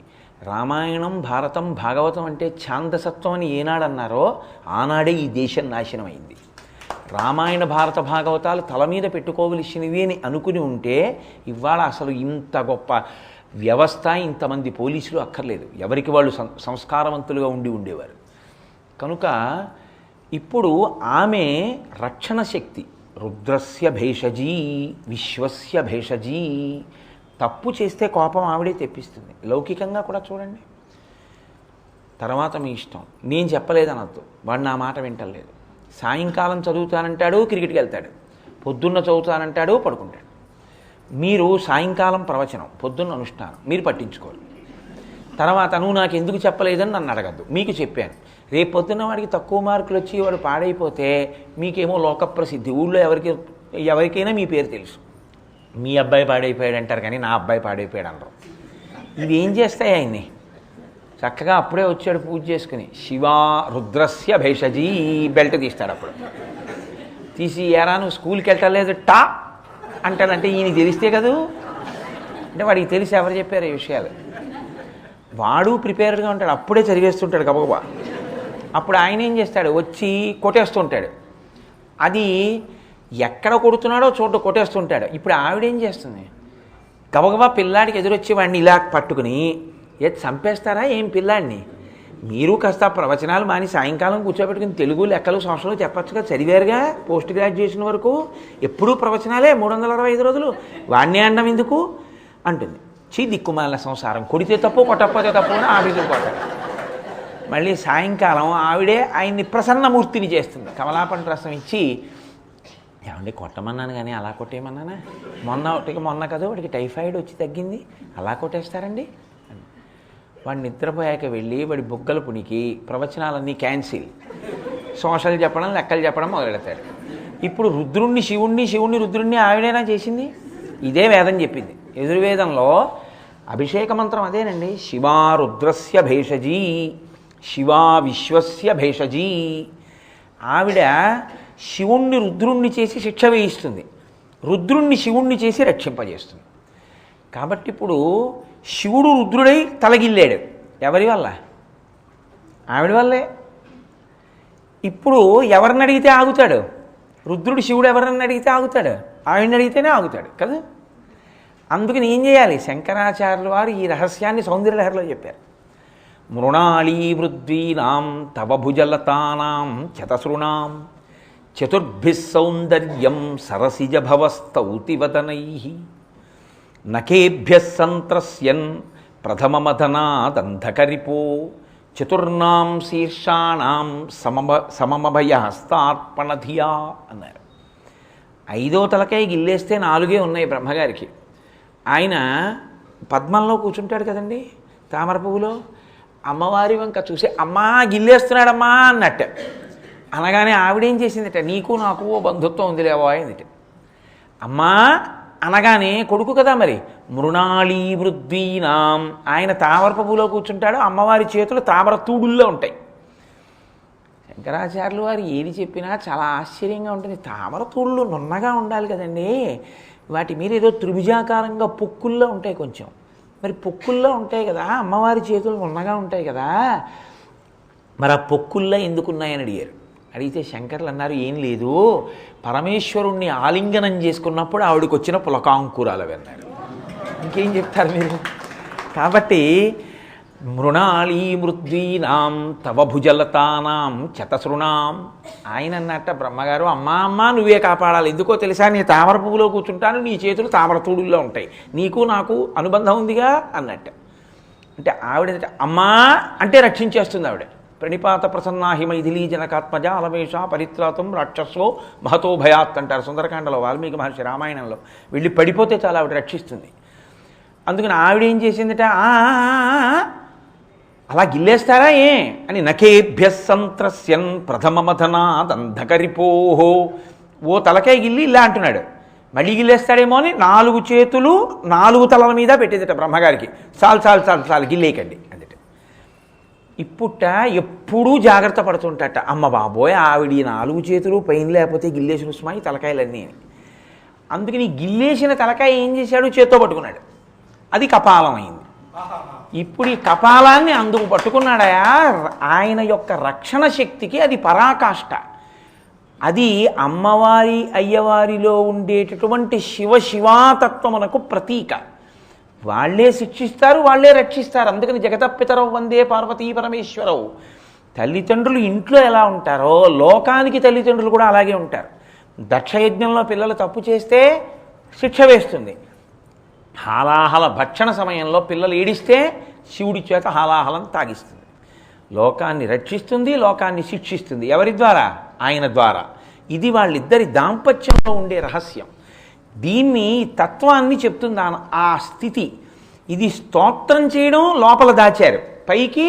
రామాయణం, భారతం, భాగవతం అంటే ఛాందసత్వం అని ఏనాడన్నారో ఆనాడే ఈ దేశం నాశనం అయింది. రామాయణ భారత భాగవతాలు తల మీద పెట్టుకోవలసినవి అని అనుకుని ఉంటే ఇవాళ అసలు ఇంత గొప్ప వ్యవస్థ, ఇంతమంది పోలీసులు అక్కర్లేదు. ఎవరికి వాళ్ళు సంస్కారవంతులుగా ఉండేవారు. కనుక ఇప్పుడు ఆమె రక్షణ శక్తి. రుద్రస్య భేషజీ, విశ్వస్య భేషజీ. తప్పు చేస్తే కోపం ఆవిడే తెప్పిస్తుంది. లౌకికంగా కూడా చూడండి. తర్వాత మీ ఇష్టం, నేను చెప్పలేదనద్దు, వాడు నా మాట వింటలేదు. సాయంకాలం చదువుతానంటాడు, క్రికెట్కి వెళ్తాడు. పొద్దున్న చదువుతానంటాడు, పడుకుంటాడు. మీరు సాయంకాలం ప్రవచనం, పొద్దున్న అనుష్ఠానం మీరు పట్టించుకోరు. తర్వాత నువ్వు నాకు ఎందుకు చెప్పలేదని నన్ను అడగద్దు, మీకు చెప్పాను. రేపు పొద్దున్న వాడికి తక్కువ మార్కులు వచ్చి వాడు పాడైపోతే మీకేమో లోకప్రసిద్ధి, ఊళ్ళో ఎవరికైనా మీ పేరు తెలుసు. మీ అబ్బాయి పాడైపోయాడు అంటారు కానీ నా అబ్బాయి పాడైపోయాడు అనరు. ఇవి ఏం చేస్తాయి ఆయన్ని? చక్కగా అప్పుడే వచ్చాడు పూజ చేసుకుని, శివా రుద్రస్య భేషజీ బెల్ట్ తీస్తాడు. అప్పుడు తీసి ఎరా నువ్వు స్కూల్కి వెళ్ళలేదు టా అంటాడంటే ఈయనకి తెలిస్తే కదూ, అంటే వాడికి తెలిసి ఎవరు చెప్పారు ఈ విషయాలు. వాడు ప్రిపేర్డ్గా ఉంటాడు, అప్పుడే చదివేస్తుంటాడు గబగబా. అప్పుడు ఆయన ఏం చేస్తాడు, వచ్చి కొట్టేస్తుంటాడు. అది ఎక్కడ కొడుతున్నాడో చోట కొట్టేస్తుంటాడు. ఇప్పుడు ఆవిడేం చేస్తుంది, గబగబా పిల్లాడికి ఎదురొచ్చి వాడిని ఇలా పట్టుకుని చంపేస్తారా ఏం పిల్లాడిని? మీరు కాస్త ప్రవచనాలు మాని సాయంకాలం కూర్చోబెట్టుకుని తెలుగు లెక్కలు సంవత్సరాలు చెప్పచ్చుగా, చదివారుగా పోస్ట్ గ్రాడ్యుయేషన్ వరకు, ఎప్పుడూ ప్రవచనాలే 365 రోజులు, వాడిని అనడం ఎందుకు అంటుంది. దిక్కుమాలిన సంసారం, కొడితే తప్పు కొట్టకపోతే తప్పు అని ఆవిడ కొట్టారు. మళ్ళీ సాయంకాలం ఆవిడే ఆయన్ని ప్రసన్నమూర్తిని చేస్తుంది. కమలాపంట రసం ఇచ్చి, ఏమండి కొట్టమన్నాను కానీ అలా కొట్టేయమన్నానా, మొన్న కదా వాడికి టైఫాయిడ్ వచ్చి తగ్గింది, అలా కొట్టేస్తారండి. వాడు నిద్రపోయాక వెళ్ళి వాడి బుగ్గలు పునికి ప్రవచనాలన్నీ క్యాన్సిల్, సోషల్ చెప్పడం లెక్కలు చెప్పడం మొదలెడతాడు. ఇప్పుడు రుద్రుణ్ణి శివుణ్ణి, శివుణ్ణి రుద్రుణ్ణి ఆవిడేనా చేసింది? ఇదే వేదం చెప్పింది. యజుర్వేదంలో అభిషేక మంత్రం అదేనండి, శివా రుద్రస్య భేషజీ, శివా విశ్వస్య భేషజీ. ఆవిడ శివుణ్ణి రుద్రుణ్ణి చేసి శిక్ష వేయిస్తుంది, రుద్రుణ్ణి శివుణ్ణి చేసి రక్షింపజేస్తుంది. కాబట్టి ఇప్పుడు శివుడు రుద్రుడై తలగిల్లాడు, ఎవరి వల్ల? ఆవిడ వల్లే. ఇప్పుడు ఎవరిని అడిగితే ఆగుతాడు? రుద్రుడు శివుడు ఎవరిని అడిగితే ఆగుతాడు? ఆవిడని అడిగితేనే ఆగుతాడు కదా. అందుకని ఏం చేయాలి? శంకరాచార్యుల వారు ఈ రహస్యాన్ని సౌందర్యలహరిలో చెప్పారు. మృణాళీ వృద్వీనాం తవ భుజలతానాం చతసృణాం చతుర్భిః సౌందర్యం సరసిజభవస్తౌతివదనైః నకేభ్యః సంత్రస్యన్ ప్రథమమదనాదంధకరిపో చతుర్నాం శీర్షాణాం సమమభయహస్తార్పణధియా అన్నారు. 5వ తలకాయ గిల్లేస్తే 4 ఉన్నాయి బ్రహ్మగారికి. ఆయన పద్మంలో కూర్చుంటాడు కదండి, తామర పువ్వులో. అమ్మవారి వంక చూసి అమ్మా గిల్లేస్తున్నాడమ్మా అన్నట్టు అనగానే ఆవిడేం చేసిందిట, నీకు నాకు ఓ బంధుత్వం ఉందిలేవో అయిందిట. అమ్మా అనగానే కొడుకు కదా మరి, మృణాళీ వృద్వీనాం, ఆయన తామర పువ్వులో కూర్చుంటాడు, అమ్మవారి చేతులు తామర తూడుల్లో ఉంటాయి. శంకరాచార్యులు వారు ఏది చెప్పినా చాలా ఆశ్చర్యంగా ఉంటుంది. తామర తూళ్ళు నున్నగా ఉండాలి కదండి, వాటి మీద ఏదో త్రిభుజాకారంగా పొక్కుల్లో ఉంటాయి కొంచెం, మరి పొక్కుల్లో ఉంటాయి కదా, అమ్మవారి చేతులు నున్నగా ఉంటాయి కదా, మరి ఆ పొక్కుల్లో ఎందుకున్నాయని అడిగారు. అడిగితే శంకర్లు అన్నారు, ఏం లేదు, పరమేశ్వరుణ్ణి ఆలింగనం చేసుకున్నప్పుడు ఆవిడకి వచ్చిన పులకాంకురాలు అవి అన్నారు. ఇంకేం చెప్తారు మీరు? కాబట్టి మృణాళీ మృద్వీనాం తవ భుజలతానాం చతసృణాం. ఆయన అన్నట్ట బ్రహ్మగారు, అమ్మా అమ్మా నువ్వే కాపాడాలి, ఎందుకో తెలుసా, నీ తామర పువ్వులో కూర్చుంటాను, నీ చేతులు తామర తూడుల్లో ఉంటాయి, నీకు నాకు అనుబంధం ఉందిగా అన్నట్టు. అంటే ఆవిడ అమ్మా అంటే రక్షించేస్తుంది ఆవిడ. ప్రణిపాత ప్రసన్నాహి మైథిలీ జనకాత్మజ అలమేష పరిత్రాతం రాక్షసో మహతో భయాత్ అంటారు సుందరకాండలో, వాల్మీకి మహర్షి రామాయణంలో. వెళ్ళి పడిపోతే చాలా ఆవిడ రక్షిస్తుంది. అందుకని ఆవిడ ఏం చేసిందట, అలా గిల్లేస్తారా ఏ అని, నకేభ్యః సంత్రస్యన్ ప్రథమమథనాదంధకరిపోహో. ఓ తలకాయ గిల్లి ఇలా అంటున్నాడు, మళ్ళీ గిల్లేస్తాడేమో అని 4 చేతులు 4 తలల మీద పెట్టేదట బ్రహ్మగారికి. చాలు చాలు చాలు చాలు గిల్లేయకండి అందుట. ఇప్పుట ఎప్పుడూ జాగ్రత్త పడుతుంటట, అమ్మ బాబోయ్ ఆవిడ 4 చేతులు పైన లేకపోతే గిల్లేసిన ఉస్మాయి తలకాయలన్నీ అని. అందుకని గిల్లేసిన తలకాయ ఏం చేశాడు, చేత్తో పట్టుకున్నాడు, అది కపాలం అయింది. ఇప్పుడు ఈ కపాలాన్ని అందుకు పట్టుకున్నాడయా, ఆయన యొక్క రక్షణ శక్తికి అది పరాకాష్ట. అది అమ్మవారి అయ్యవారిలో ఉండేటటువంటి శివాతత్వమునకు ప్రతీక. వాళ్లే శిక్షిస్తారు, వాళ్లే రక్షిస్తారు. అందుకని జగతపితరౌ వందే పార్వతీ పరమేశ్వరౌ. తల్లిదండ్రులు ఇంట్లో ఎలా ఉంటారో లోకానికి తల్లిదండ్రులు కూడా అలాగే ఉంటారు. దక్షయజ్ఞంలో పిల్లలు తప్పు చేస్తే శిక్ష వేస్తుంది. హాలాహల భక్షణ సమయంలో పిల్లలు ఏడిస్తే శివుడి చేత హాలాహలం తాగిస్తుంది. లోకాన్ని రక్షిస్తుంది, లోకాన్ని శిక్షిస్తుంది. ఎవరి ద్వారా? ఆయన ద్వారా. ఇది వాళ్ళిద్దరి దాంపత్యంలో ఉండే రహస్యం. దీన్ని తత్వాన్ని చెప్తుంది ఆ స్థితి. ఇది స్తోత్రం చేయడం లోపల దాచారు, పైకి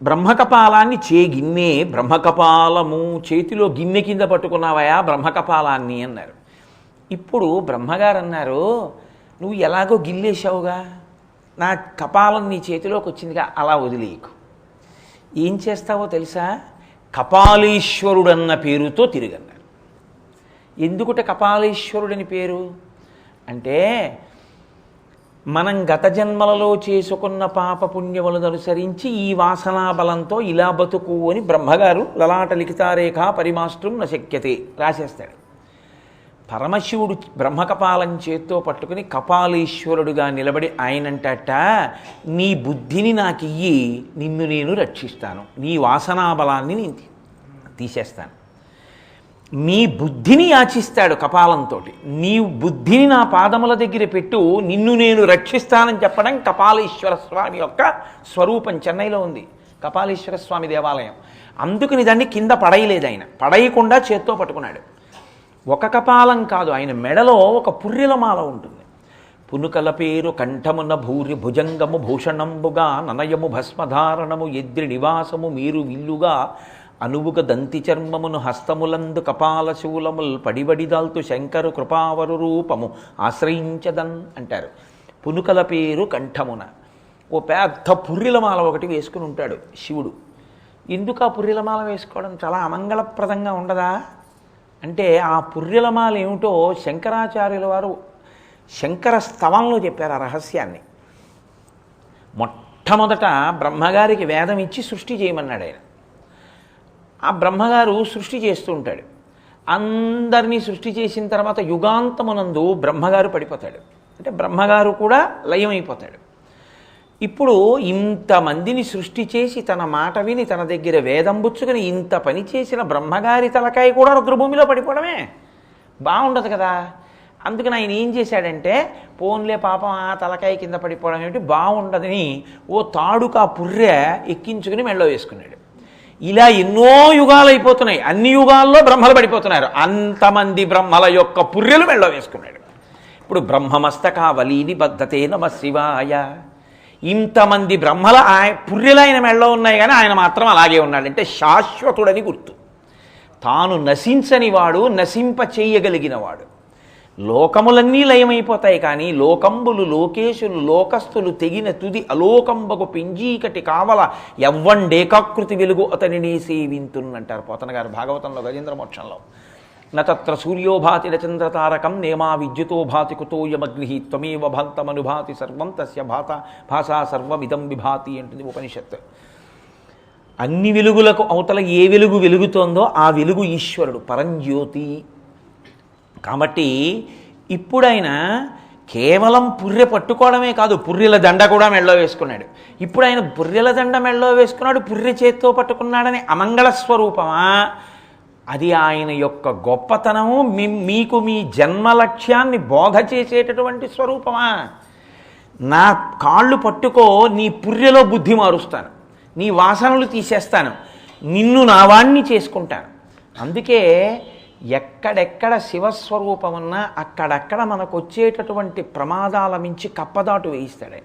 బ్రహ్మకపాలాన్ని గిన్నె బ్రహ్మకపాలము, చేతిలో గిన్నె కింద పట్టుకున్నావయా బ్రహ్మకపాలాన్ని అన్నారు. ఇప్పుడు బ్రహ్మగారు అన్నారు, నువ్వు ఎలాగో గిల్లేశావుగా, నా కపాలం నీ చేతిలోకి వచ్చిందిగా, అలా వదిలేయకు. ఏం చేస్తావో తెలుసా, కపాలీశ్వరుడన్న పేరుతో తిరిగన్నారు. ఎందుకుట కపాలీశ్వరుడని పేరు అంటే, మనం గత జన్మలలో చేసుకున్న పాపపుణ్యములను అనుసరించి ఈ వాసనా బలంతో ఇలా బతుకు అని బ్రహ్మగారు లలాట లిఖితారేఖ పరిమాష్టం నశక్యతే రాసేస్తాడు. పరమశివుడు బ్రహ్మకపాలం చేత్తో పట్టుకుని కపాలీశ్వరుడుగా నిలబడి ఆయనంటట, నీ బుద్ధిని నాకు ఇయ్యి, నిన్ను నేను రక్షిస్తాను, నీ వాసనా బలాన్ని నేను తీసేస్తాను. నీ బుద్ధిని యాచిస్తాడు కపాలంతో, నీ బుద్ధిని నా పాదముల దగ్గర పెట్టు, నిన్ను నేను రక్షిస్తానని చెప్పడం కపాలీశ్వర స్వామి యొక్క స్వరూపం. చెన్నైలో ఉంది కపాలీశ్వర స్వామి దేవాలయం. అందుకని దాన్ని కింద పడయలేదు, ఆయన పడయకుండా చేత్తో పట్టుకున్నాడు. ఒక కపాలం కాదు, ఆయన మెడలో ఒక పుర్రెలమాల ఉంటుంది. పునుకల పేరు కంఠమున భూరి భుజంగము భూషణంబుగా ననయము భస్మధారణము ఎద్రి నివాసము మీరు విల్లుగా అనువుగ దంతి చర్మమును హస్తములందు కపాల శూలముల్ పడిబడిదాల్తు శంకరు కృపావరు రూపము ఆశ్రయించదన్ అంటారు. పునుకల పేరు కంఠమున ఓ పెద్ద పుర్రెలమాల ఒకటి వేసుకుని ఉంటాడు శివుడు. ఎందుకు ఆ పుర్రెలమాల వేసుకోవడం చాలా అమంగళప్రదంగా ఉండదా అంటే, ఆ పుర్రెలమాల ఏమిటో శంకరాచార్యుల వారు శంకర స్తవంలో చెప్పారు ఆ రహస్యాన్ని. మొట్టమొదట బ్రహ్మగారికి వేదం ఇచ్చి సృష్టి చేయమన్నాడు ఆయన. ఆ బ్రహ్మగారు సృష్టి చేస్తూ ఉంటాడు. అందరినీ సృష్టి చేసిన తర్వాత యుగాంతమునందు బ్రహ్మగారు పడిపోతాడు, అంటే బ్రహ్మగారు కూడా లయమైపోతాడు. ఇప్పుడు ఇంతమందిని సృష్టి చేసి తన మాట విని తన దగ్గర వేదం పుచ్చుకొని ఇంత పని చేసిన బ్రహ్మగారి తలకాయ కూడా రుద్రభూమిలో పడిపోవడమే బాగుండదు కదా. అందుకని ఆయన ఏం చేశాడంటే, పోన్లే పాపం ఆ తలకాయ కింద పడిపోవడం ఏమిటి బాగుండదని ఓ తాడుకు ఆ పుర్రె ఎక్కించుకుని మెళ్ళో వేసుకున్నాడు. ఇలా ఎన్నో యుగాలు అయిపోతున్నాయి, అన్ని యుగాల్లో బ్రహ్మలు పడిపోతున్నారు. అంతమంది బ్రహ్మల యొక్క పుర్రెలు మెళ్ళో వేసుకున్నాడు. ఇప్పుడు బ్రహ్మమస్తకావలీని బద్ధతే నమ శివాయ. ఇంతమంది బ్రహ్మల పుర్రెలు ఆయన మెళ్ళో ఉన్నాయి, కానీ ఆయన మాత్రం అలాగే ఉన్నాడంటే శాశ్వతుడని గుర్తు. తాను నశించని వాడు, నశింప చెయ్యగలిగినవాడు. లోకములన్నీ లయమైపోతాయి, కానీ లోకంబులు లోకేశులు లోకస్తులు తెగిన తుది అలోకంబకు పింజీకటి కావల ఎవ్వండేకాకృతి వెలుగు అతనిని సేవింతున్నంటారు పోతన గారు భాగవతంలో గజేంద్ర మోక్షంలో. నత్ర సూర్యోభాతి నచంద్రతారకం నేమా విద్యుతో భాతి కుతోయమగ్ని త్వమేవ భాంతమనుభాతి సర్వం తస్య భాషా సర్వమిదం విభాతి అంటుంది ఉపనిషత్తు. అన్ని వెలుగులకు అవతల ఏ వెలుగు వెలుగుతోందో ఆ వెలుగు ఈశ్వరుడు పరంజ్యోతి. కాబట్టి ఇప్పుడైన కేవలం పుర్రె పట్టుకోవడమే కాదు, పుర్రెల దండ కూడా మెళ్ళో వేసుకున్నాడు. ఇప్పుడు ఆయన పుర్రెల దండ మెళ్ళో వేసుకున్నాడు, పుర్రె చేత్తో పట్టుకున్నాడని అమంగళ స్వరూపమా? అది ఆయన యొక్క గొప్పతనము, మీకు మీ జన్మ లక్ష్యాన్ని బోధ చేసేటటువంటి స్వరూపమా? నా కాళ్ళు పట్టుకో, నీ పుర్రెలో బుద్ధి మారుస్తాను, నీ వాసనలు తీసేస్తాను, నిన్ను నావాణ్ణి చేసుకుంటాను. అందుకే ఎక్కడెక్కడ శివస్వరూపమన్నా అక్కడక్కడ మనకు వచ్చేటటువంటి ప్రమాదాల మించి కప్పదాటు వేయిస్తాడు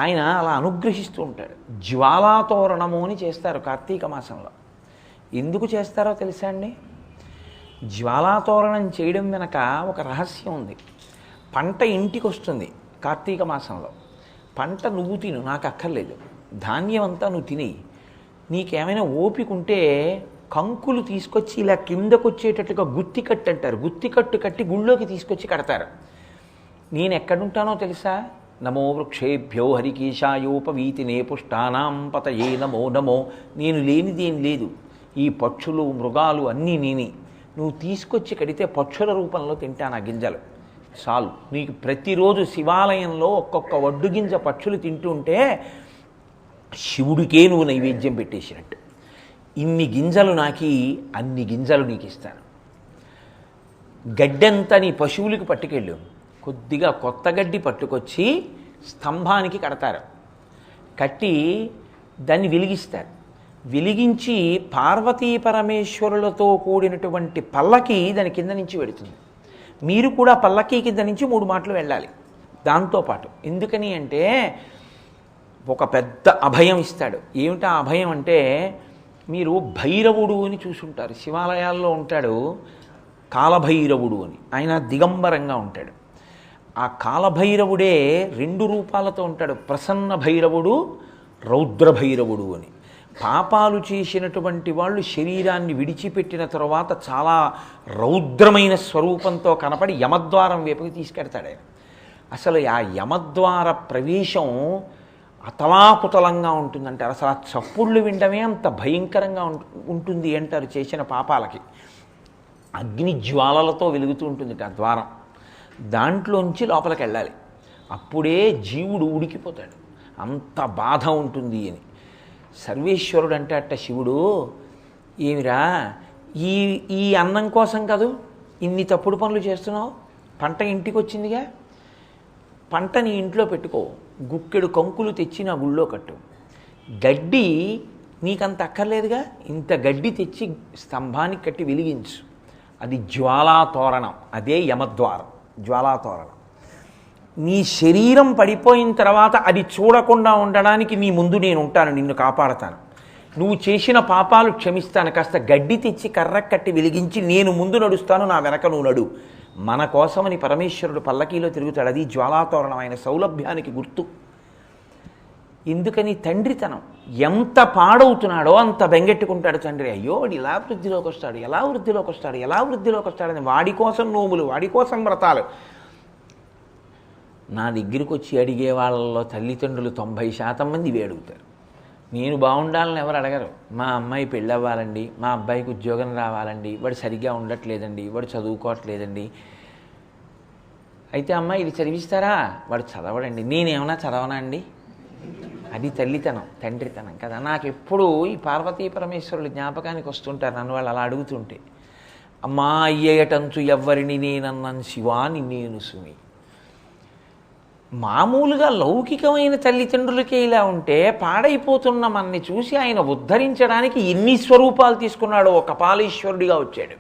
ఆయన. అలా అనుగ్రహిస్తూ ఉంటాడు. జ్వాలాతోరణము అని చేస్తారు కార్తీక మాసంలో. ఎందుకు చేస్తారో తెలుసా అండి? జ్వాలాతోరణం చేయడం వెనక ఒక రహస్యం ఉంది. పంట ఇంటికి వస్తుంది కార్తీక మాసంలో. పంట నువ్వు తిను, నాకు అక్కర్లేదు, ధాన్యం అంతా నువ్వు తిని, నీకేమైనా ఓపిక ఉంటే కంకులు తీసుకొచ్చి ఇలా కిందకు వచ్చేటట్టుగా గుత్తికట్టు అంటారు, గుత్తికట్టు కట్టి గుళ్ళోకి తీసుకొచ్చి కడతారు. నేను ఎక్కడుంటానో తెలుసా? నమో వృక్షేభ్యో హరికేశాయోపవీతినే పుష్టానాం పతయే నమో నమో. నేను లేనిదేం లేదు, ఈ పక్షులు మృగాలు అన్నీ నేనే. నువ్వు తీసుకొచ్చి కడితే పక్షుల రూపంలో తింటాను ఆ గింజలు చాలు. నీకు ప్రతిరోజు శివాలయంలో ఒక్కొక్క వడ్డు గింజ పక్షులు తింటుంటే శివుడికే నువ్వు నైవేద్యం పెట్టేసినట్టు. ఇన్ని గింజలు నాకి, అన్ని గింజలు నీకు ఇస్తాను. గడ్డంతా నీ పశువులకి పట్టుకెళ్ళు, కొద్దిగా కొత్త గడ్డి పట్టుకొచ్చి స్తంభానికి కడతారు, కట్టి దాన్ని వెలిగిస్తారు. వెలిగించి పార్వతీ పరమేశ్వరులతో కూడినటువంటి పల్లకి దాని కింద నుంచి వెడుతుంది. మీరు కూడా పల్లకి కింద నుంచి 3 మాటలు వెళ్ళాలి దాంతోపాటు. ఎందుకని అంటే ఒక పెద్ద అభయం ఇస్తాడు. ఏమిటా అభయం అంటే, మీరు భైరవుడు అని చూసుంటారు, శివాలయాల్లో ఉంటాడు కాలభైరవుడు అని. ఆయన దిగంబరంగా ఉంటాడు. ఆ కాలభైరవుడే 2 రూపాలతో ఉంటాడు, ప్రసన్న భైరవుడు, రౌద్ర భైరవుడు అని. పాపాలు చేసినటువంటి వాళ్ళు శరీరాన్ని విడిచిపెట్టిన తర్వాత చాలా రౌద్రమైన స్వరూపంతో కనపడి యమద్వారం వైపుకి తీసుకెడతాడు ఆయన. అసలు ఆ యమద్వార ప్రవేశం అతలాకుతలంగా ఉంటుందంటారు. అసలు ఆ చప్పుళ్ళు వినడమే అంత భయంకరంగా ఉంటుంది అంటారు చేసిన పాపాలకి. అగ్ని జ్వాలలతో వెలుగుతూ ఉంటుంది ఆ ద్వారం. దాంట్లోంచి లోపలికి వెళ్ళాలి. అప్పుడే జీవుడు ఉడికిపోతాడు, అంత బాధ ఉంటుంది అని. సర్వేశ్వరుడు అంటే అట్ట శివుడు, ఏమిరా ఈ ఈ అన్నం కోసం కాదు ఇన్ని తప్పుడు పనులు చేస్తున్నావు? పంట ఇంటికి వచ్చిందిగా, పంటని ఇంట్లో పెట్టుకో, గుక్కెడు కంకులు తెచ్చి నా గుళ్ళో కట్టు. గడ్డి నీకంత అక్కర్లేదుగా, ఇంత గడ్డి తెచ్చి స్తంభానికి కట్టి వెలిగించు. అది జ్వాలాతోరణం, అదే యమద్వారం, జ్వాలాతోరణం. నీ శరీరం పడిపోయిన తర్వాత అది చూడకుండా ఉండడానికి నీ ముందు నేను ఉంటాను, నిన్ను కాపాడతాను. నువ్వు చేసిన పాపాలు క్షమిస్తాను. కాస్త గడ్డి తెచ్చి కర్ర కట్టి వెలిగించి నేను ముందు నడుస్తాను, నా వెనక నువ్వు నడు. మన కోసమని పరమేశ్వరుడు పల్లకీలో తిరుగుతాడు. అది జ్వాలాతోరణమైన సౌలభ్యానికి గుర్తు. ఎందుకని? తండ్రితనం. ఎంత పాడవుతున్నాడో అంత బెంగెట్టుకుంటాడు తండ్రి. అయ్యో వాడు ఇలా వృద్ధిలోకి వస్తాడు, ఎలా వృద్ధిలోకి వస్తాడు, ఎలా వృద్ధిలోకి వస్తాడని వాడి కోసం నోములు, వాడి కోసం వ్రతాలు. నా దగ్గరికి వచ్చి అడిగే వాళ్ళలో తల్లిదండ్రులు 90% మంది ఇవి అడుగుతారు. నేను బాగుండాలని ఎవరు అడగరు. మా అమ్మాయి పెళ్ళి అవ్వాలండి, మా అబ్బాయికి ఉద్యోగం రావాలండి, వాడు సరిగ్గా ఉండట్లేదండి, వాడు చదువుకోవట్లేదండి. అయితే అమ్మాయి ఇది చదివిస్తారా? వాడు చదవడండి. నేనేమన్నా చదవనా అండి? అది తల్లితనం, తండ్రితనం కదా. నాకు ఎప్పుడూ ఈ పార్వతీ పరమేశ్వరులు జ్ఞాపకానికి వస్తుంటారు నన్ను వాళ్ళు అలా అడుగుతుంటే. అమ్మా అయ్యేటంచు ఎవ్వరిని నేనన్నాను శివాని నేను సుమి. మామూలుగా లౌకికమైన తల్లిదండ్రులకే ఇలా ఉంటే పాడైపోతున్న మనని చూసి ఆయన ఉద్ధరించడానికి ఎన్ని స్వరూపాలు తీసుకున్నాడో. ఒక కపాలీశ్వరుడిగా వచ్చాడు,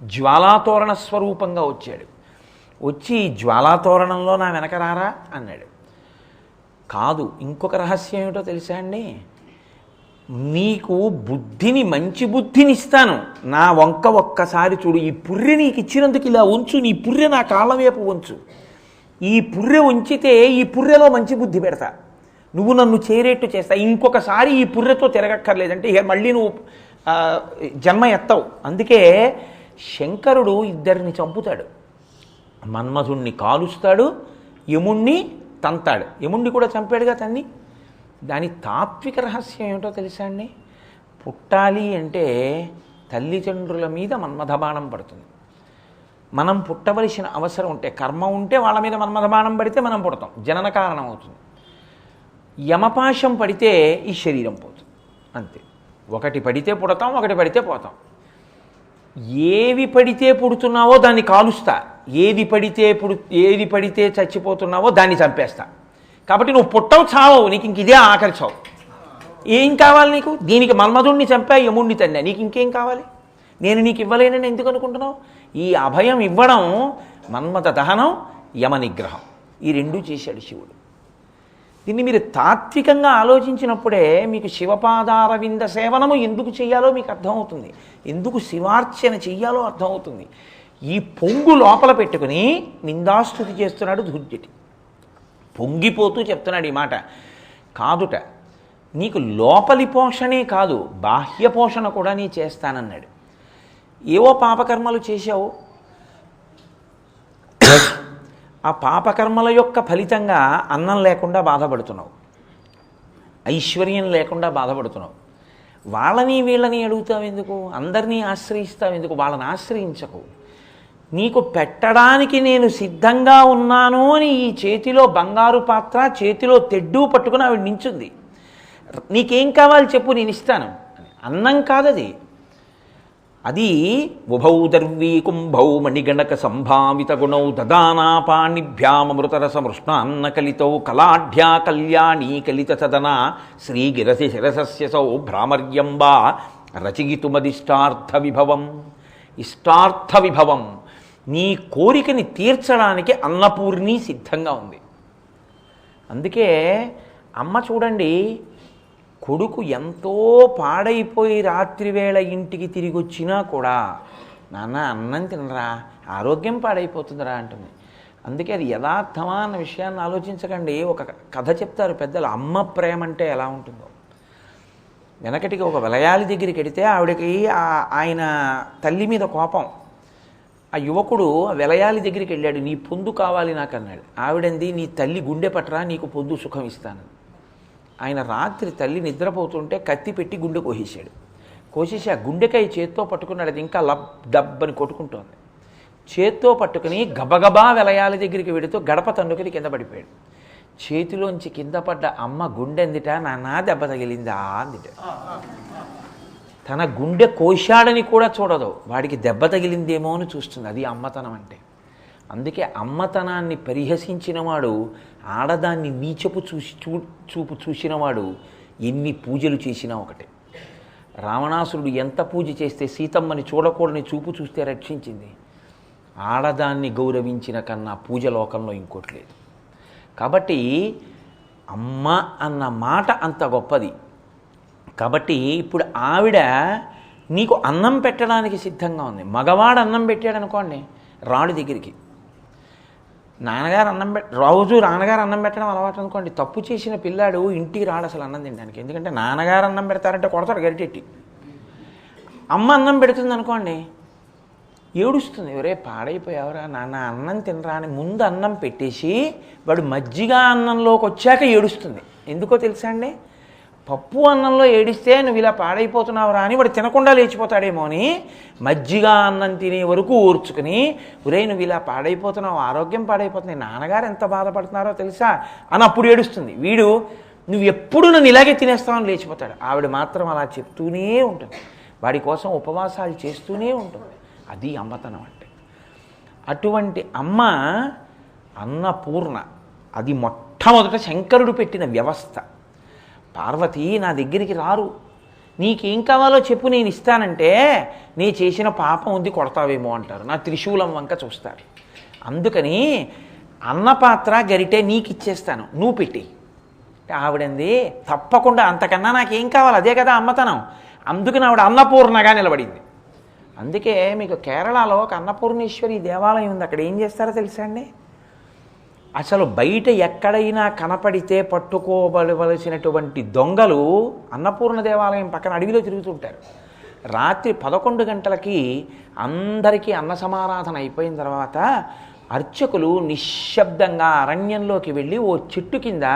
జ్వాలాతోరణ స్వరూపంగా వచ్చాడు. వచ్చి జ్వాలాతోరణంలో నా వెనక రారా అన్నాడు. కాదు, ఇంకొక రహస్యం ఏమిటో తెలుసా అండి? నీకు బుద్ధిని, మంచి బుద్ధిని ఇస్తాను, నా వంక ఒక్కసారి చూడు. ఈ పుర్రె నీకు ఇచ్చినందుకు ఇలా ఉంచు, నీ పుర్రె నా కాళ్ళ వైపు ఉంచు. ఈ పుర్రె ఉంచితే ఈ పుర్రెలో మంచి బుద్ధి పెడతా, నువ్వు నన్ను చేరేట్టు చేస్తా. ఇంకొకసారి ఈ పుర్రెతో తిరగక్కర్లేదంటే ఇక మళ్ళీ నువ్వు జన్మ ఎత్తవు. అందుకే శంకరుడు 2 చంపుతాడు. మన్మధుణ్ణి కాలుస్తాడు, యముణ్ణి తంతాడు. యముణ్ణి కూడా చంపాడుగా తన్ని. దాని తాత్విక రహస్యం ఏమిటో తెలుసా అండి? పుట్టాలి అంటే తల్లిదండ్రుల మీద మన్మథబాణం పడుతుంది. మనం పుట్టవలసిన అవసరం ఉంటే, కర్మ ఉంటే వాళ్ళ మీద మన్మథబాణం పడితే మనం పుడతాం, జనన కారణం అవుతుంది. యమపాశం పడితే ఈ శరీరం పోతుంది, అంతే. ఒకటి పడితే పుడతాం, ఒకటి పడితే పోతాం. ఏవి పడితే పుడుతున్నావో దాన్ని కాలుస్తా, ఏది పడితే చచ్చిపోతున్నావో దాన్ని చంపేస్తా. కాబట్టి నువ్వు పుట్టవు, చావవు, నీకు ఇంక ఇదే ఆఖరి చావు. ఏం కావాలి నీకు? దీనికి మన్మధుణ్ణి చంపా, యముణ్ణి తన్నా, నీకు ఇంకేం కావాలి? నేను నీకు ఇవ్వలేనని ఎందుకు అనుకుంటున్నావు? ఈ అభయం ఇవ్వడం మన్మథ దహనం, యమ నిగ్రహం, ఈ 2 చేశాడు శివుడు. దీన్ని మీరు తాత్వికంగా ఆలోచించినప్పుడే మీకు శివపాదారవింద సేవనము ఎందుకు చెయ్యాలో మీకు అర్థమవుతుంది, ఎందుకు శివార్చన చెయ్యాలో అర్థమవుతుంది. ఈ పొంగు లోపల పెట్టుకుని నిందాస్తుతి చేస్తున్నాడు ధూర్జటి. పొంగిపోతూ చెప్తున్నాడు ఈ మాట. కాదుట, నీకు లోపలి పోషణే కాదు బాహ్య పోషణ కూడా నీ చేస్తానన్నాడు. ఏవో పాపకర్మలు చేశావు, ఆ పాపకర్మల యొక్క ఫలితంగా అన్నం లేకుండా బాధపడుతున్నావు, ఐశ్వర్యం లేకుండా బాధపడుతున్నావు. వాళ్ళని వీళ్ళని అడుగుతావు ఎందుకు? అందరినీ ఆశ్రయిస్తావు ఎందుకు? వాళ్ళని ఆశ్రయించకు. నీకు పెట్టడానికి నేను సిద్ధంగా ఉన్నాను అని ఈ చేతిలో బంగారు పాత్ర, చేతిలో తెడ్డు పట్టుకుని ఆవిడ నించుంది. నీకేం కావాలి చెప్పు, నేను ఇస్తాను. అన్నం కాదది. అది ఉభౌ దర్వీ కుంభౌ మణిగణక సంభావిత గుణౌ దదానాపాణిభ్యామృతరసమృష్ణాన్న కలితౌ కలాఢ్యా కళ్యాణీ కలిత సదన శ్రీగిరసి శిరసస్యసౌ భ్రామర్యంబా రచయితుమదిష్టార్థ విభవం. ఇష్టార్థ విభవం, నీ కోరికని తీర్చడానికి అన్నపూర్ణి సిద్ధంగా ఉంది. అందుకే అమ్మ చూడండి, కొడుకు ఎంతో పాడైపోయి రాత్రివేళ ఇంటికి తిరిగి వచ్చినా కూడా నాన్న అన్నం తినరా, ఆరోగ్యం పాడైపోతుందిరా అంటుంది. అందుకే అది యథార్థమా అన్న విషయాన్ని ఆలోచించకండి. ఒక కథ చెప్తారు పెద్దలు, అమ్మ ప్రేమ అంటే ఎలా ఉంటుందో. వెనకటికి ఒక వలయాలి దగ్గరికి వెడితే ఆవిడకి ఆయన తల్లి మీద కోపం. ఆ యువకుడు వెలయాలి దగ్గరికి వెళ్ళాడు, నీ పొందు కావాలి నాకు అన్నాడు. ఆవిడంది, నీ తల్లి గుండె పట్టరా, నీకు పొందు సుఖం ఇస్తాను. ఆయన రాత్రి తల్లి నిద్రపోతుంటే కత్తి పెట్టి గుండె కోసేశాడు. కోసేసి ఆ గుండెకాయ చేత్తో పట్టుకున్నాడు. అది ఇంకా లబ్ డబ్బని కొట్టుకుంటోంది. చేత్తో పట్టుకుని గబగబా వెలయాలి దగ్గరికి వెడుతూ గడప తన్నుకుని కింద పడిపోయాడు. చేతిలోంచి కింద పడ్డ అమ్మ గుండె అందిట, నా దెబ్బ తగిలిందా అందిట. తన గుండె కోశాడని కూడా చూడదు, వాడికి దెబ్బ తగిలిందేమో అని చూస్తుంది. అది అమ్మతనం అంటే. అందుకే అమ్మతనాన్ని పరిహసించినవాడు, ఆడదాన్ని నీచపు చూపు చూసినవాడు ఎన్ని పూజలు చేసినా ఒకటే. రావణాసురుడు ఎంత పూజ చేస్తే సీతమ్మని చూడకూడని చూపు చూస్తే రక్షించింది. ఆడదాన్ని గౌరవించిన కన్నా పూజ లోకంలో ఇంకోటి లేదు. కాబట్టి అమ్మ అన్న మాట అంత గొప్పది. కాబట్టి ఇప్పుడు ఆవిడ నీకు అన్నం పెట్టడానికి సిద్ధంగా ఉంది. మగవాడు అన్నం పెట్టాడు అనుకోండి, రాడు దగ్గరికి. నాన్నగారు రోజు నాన్నగారు అన్నం పెట్టడం అలవాటు అనుకోండి, తప్పు చేసిన పిల్లాడు ఇంటికి రాడు అసలు అన్నం తినడానికి. ఎందుకంటే నాన్నగారు అన్నం పెడతారంటే కొడతాడు గరిటెట్టి. అమ్మ అన్నం పెడుతుంది అనుకోండి, ఏడుస్తుంది, ఎవరే పాడైపోయావరా నాన్న అన్నం తినరా అని ముందు అన్నం పెట్టేసి వాడు మజ్జిగ అన్నంలోకి వచ్చాక ఏడుస్తుంది. ఎందుకో తెలుసా అండి? పప్పు అన్నంలో ఏడిస్తే నువ్వు ఇలా పాడైపోతున్నావురా అని వాడు తినకుండా లేచిపోతాడేమో అని మజ్జిగ అన్నం తినే వరకు ఓర్చుకుని, ఒరే నువ్వు ఇలా పాడైపోతున్నావు, ఆరోగ్యం పాడైపోతుంది, నాన్నగారు ఎంత బాధపడుతున్నారో తెలుసా అని అప్పుడు ఏడుస్తుంది. వీడు నువ్వు ఎప్పుడు నన్ను ఇలాగే తినేస్తావని లేచిపోతాడు. ఆవిడ మాత్రం అలా చెప్తూనే ఉంటుంది, వాడి కోసం ఉపవాసాలు చేస్తూనే ఉంటుంది. అది అమ్మతనం అంటే. అటువంటి అమ్మ అన్నపూర్ణ. అది మొట్టమొదట శంకరుడు పెట్టిన వ్యవస్థ. పార్వతి నా దగ్గరికి రారు, నీకేం కావాలో చెప్పు నేను ఇస్తానంటే, నీ చేసిన పాపం ఉంది కొడతావేమో అంటారు, నా త్రిశూలం వంక చూస్తారు. అందుకని అన్నపాత్ర గరిటే నీకు ఇచ్చేస్తాను, నువ్వు పెట్టి. ఆవిడంది, తప్పకుండా, అంతకన్నా నాకేం కావాలి, అదే కదా అమ్మతనం. అందుకని ఆవిడ అన్నపూర్ణగా నిలబడింది. అందుకే మీకు కేరళలో ఒక అన్నపూర్ణేశ్వరి దేవాలయం ఉంది. అక్కడ ఏం చేస్తారో తెలుసా అండి? అసలు బయట ఎక్కడైనా కనపడితే పట్టుకోబడవలసినటువంటి దొంగలు అన్నపూర్ణ దేవాలయం పక్కన అడవిలో తిరుగుతుంటారు. రాత్రి 11 గంటలకి అందరికీ అన్న సమారాధన అయిపోయిన తర్వాత అర్చకులు నిశ్శబ్దంగా అరణ్యంలోకి వెళ్ళి ఓ చెట్టు కింద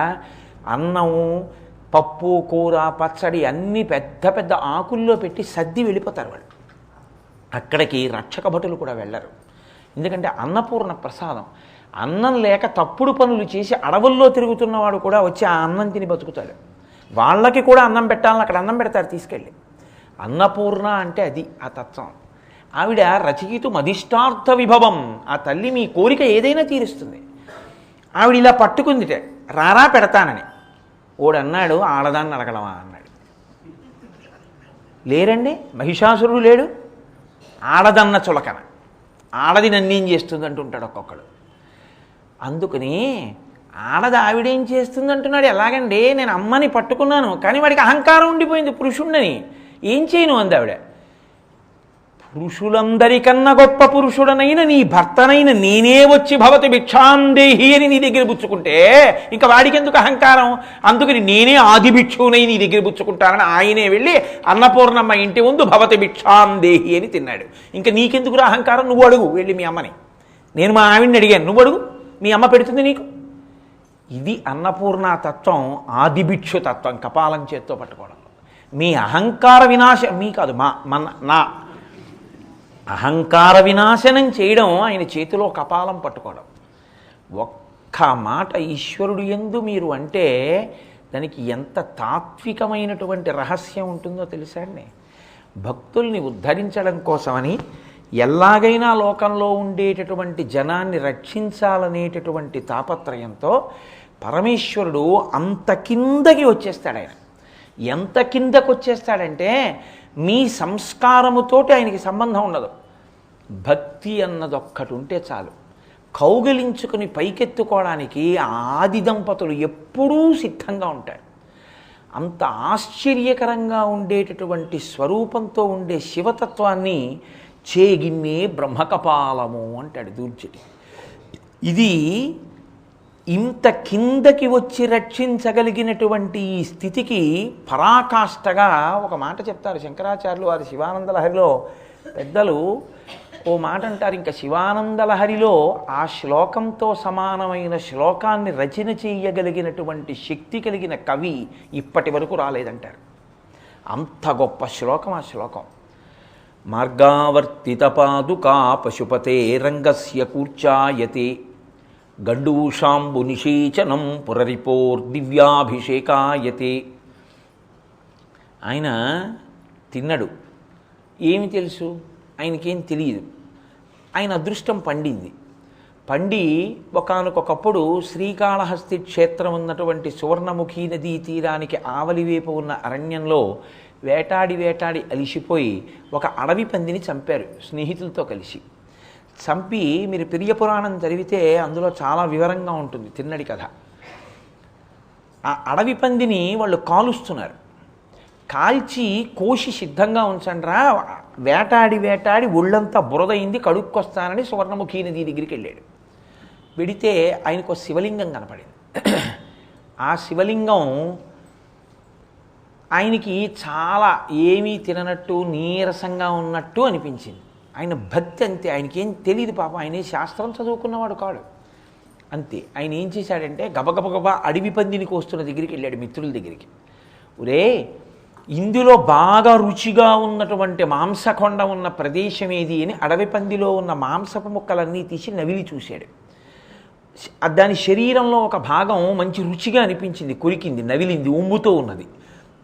అన్నము, పప్పు, కూర, పచ్చడి అన్నీ పెద్ద పెద్ద ఆకుల్లో పెట్టి సర్ది వెళ్ళిపోతారు వాళ్ళు. అక్కడికి రక్షక భటులు కూడా వెళ్ళరు. ఎందుకంటే అన్నపూర్ణ ప్రసాదం. అన్నం లేక తప్పుడు పనులు చేసి అడవుల్లో తిరుగుతున్నవాడు కూడా వచ్చి ఆ అన్నం తిని బతుకుతాడు. వాళ్ళకి కూడా అన్నం పెట్టాలని అక్కడ అన్నం పెడతారు తీసుకెళ్ళి. అన్నపూర్ణ అంటే అది ఆ తత్వం. ఆవిడ రచయితు మదిష్టార్థ విభవం. ఆ తల్లి మీ కోరిక ఏదైనా తీరుస్తుంది. ఆవిడ ఇలా పట్టుకుందిటే, రారా పెడతానని. ఓడన్నాడు, ఆడదాన్ని అడగడమా అన్నాడు. లేరండి, మహిషాసురుడు లేడు, ఆడదన్న చులకన, ఆడది నన్నేం చేస్తుంది అంటుంటాడు ఒక్కొక్కడు. అందుకని ఆడది ఆవిడేం చేస్తుంది అంటున్నాడు. ఎలాగండి, నేను అమ్మని పట్టుకున్నాను కానీ వాడికి అహంకారం ఉండిపోయింది పురుషుణ్ణని, ఏం చేయను అంది ఆవిడ. పురుషులందరికన్నా గొప్ప పురుషుడనైన నీ భర్తనైన నేనే వచ్చి భవతి భిక్షాందేహి అని నీ దగ్గర పుచ్చుకుంటే ఇంకా వాడికి ఎందుకు అహంకారం? అందుకని నేనే ఆది భిక్షువునై నీ దగ్గర పుచ్చుకుంటానని ఆయనే వెళ్ళి అన్నపూర్ణమ్మ ఇంటి ముందు భవతి భిక్షాందేహి అని తిన్నాడు. ఇంకా నీకెందుకు అహంకారం? నువ్వు అడుగు వెళ్ళి మీ అమ్మని. నేను మా ఆవిడ్ని అడిగాను, నువ్వు అడుగు, మీ అమ్మ పెడుతుంది నీకు. ఇది అన్నపూర్ణ తత్వం, ఆదిభిక్షు తత్వం. కపాలం చేత్తో పట్టుకోవడం. మీ అహంకార వినాశం, మీ కాదు నా అహంకార వినాశనం చేయడం ఆయన చేతిలో కపాలం పట్టుకోవడం. ఒక్క మాట ఈశ్వరుడు యందు మీరు అంటే దానికి ఎంత తాత్వికమైనటువంటి రహస్యం ఉంటుందో తెలుసా అండి? భక్తుల్ని ఉద్ధరించడం కోసమని ఎలాగైనా లోకంలో ఉండేటటువంటి జనాన్ని రక్షించాలనేటటువంటి తాపత్రయంతో పరమేశ్వరుడు అంత కిందకి వచ్చేస్తాడు. ఆయన ఎంత కిందకు వచ్చేస్తాడంటే మీ సంస్కారముతోటి ఆయనకి సంబంధం ఉండదు. భక్తి అన్నది ఒక్కటి ఉంటే చాలు. కౌగిలించుకుని పైకెత్తుకోవడానికి ఆది దంపతులు ఎప్పుడూ సిద్ధంగా ఉంటారు. అంత ఆశ్చర్యకరంగా ఉండేటటువంటి స్వరూపంతో ఉండే శివతత్వాన్ని చేగిన్నే బ్రహ్మకపాలము అంటాడు దూర్జటి. ఇది ఇంత కిందకి వచ్చి రక్షించగలిగినటువంటి ఈ స్థితికి పరాకాష్ఠగా ఒక మాట చెప్తారు శంకరాచార్యులు వారి శివానందలహరిలో. పెద్దలు ఓ మాట అంటారు, ఇంకా శివానందలహరిలో ఆ శ్లోకంతో సమానమైన శ్లోకాన్ని రచన చేయగలిగినటువంటి శక్తి కలిగిన కవి ఇప్పటి వరకు రాలేదంటారు. అంత గొప్ప శ్లోకం ఆ శ్లోకం. మార్గావర్తిత పాదుకా పశుపతే రంగస్య కూర్చాయతే గండూషాంబు నిషేచనం పురరిపోర్దివ్యాభిషేకాయతే. ఆయన తిన్నడు, ఏమి తెలుసు ఆయనకేం తెలియదు. ఆయన అదృష్టం పండింది. పండి ఒకానొకప్పుడు శ్రీకాళహస్తి క్షేత్రం ఉన్నటువంటి సువర్ణముఖి నదీ తీరానికి ఆవలివేపు ఉన్న అరణ్యంలో వేటాడి వేటాడి అలిసిపోయి ఒక అడవి పందిని చంపారు స్నేహితులతో కలిసి. చంపి మీరు పెరియ పురాణం చదివితే అందులో చాలా వివరంగా ఉంటుంది తిన్నడి కథ. ఆ అడవి పందిని వాళ్ళు కాలుస్తున్నారు. కాల్చి కోసి సిద్ధంగా ఉంచండ్రా, వేటాడి వేటాడి ఒళ్ళంతా బురదయింది, కడుక్కొస్తానని సువర్ణముఖి నది దగ్గరికి వెళ్ళాడు. వెడితే ఆయనకు శివలింగం కనపడింది. ఆ శివలింగం ఆయనకి చాలా ఏమీ తిననట్టు నీరసంగా ఉన్నట్టు అనిపించింది. ఆయన భక్తి అంతే, ఆయనకేం తెలియదు పాపం, ఆయన శాస్త్రం చదువుకున్నవాడు కాడు. అంతే. ఆయన ఏం చేశాడంటే గబగబగబా అడవి పందిని కోస్తున్న దగ్గరికి వెళ్ళాడు మిత్రుల దగ్గరికి. ఒరే, ఇందులో బాగా రుచిగా ఉన్నటువంటి మాంసకొండ ఉన్న ప్రదేశం ఏది అని అడవి పందిలో ఉన్న మాంసపు ముక్కలన్నీ తీసి నవిలి చూశాడు. దాని శరీరంలో ఒక భాగం మంచి రుచిగా అనిపించింది, కొరికింది, నవిలింది, ఉమ్ముతో ఉన్నది.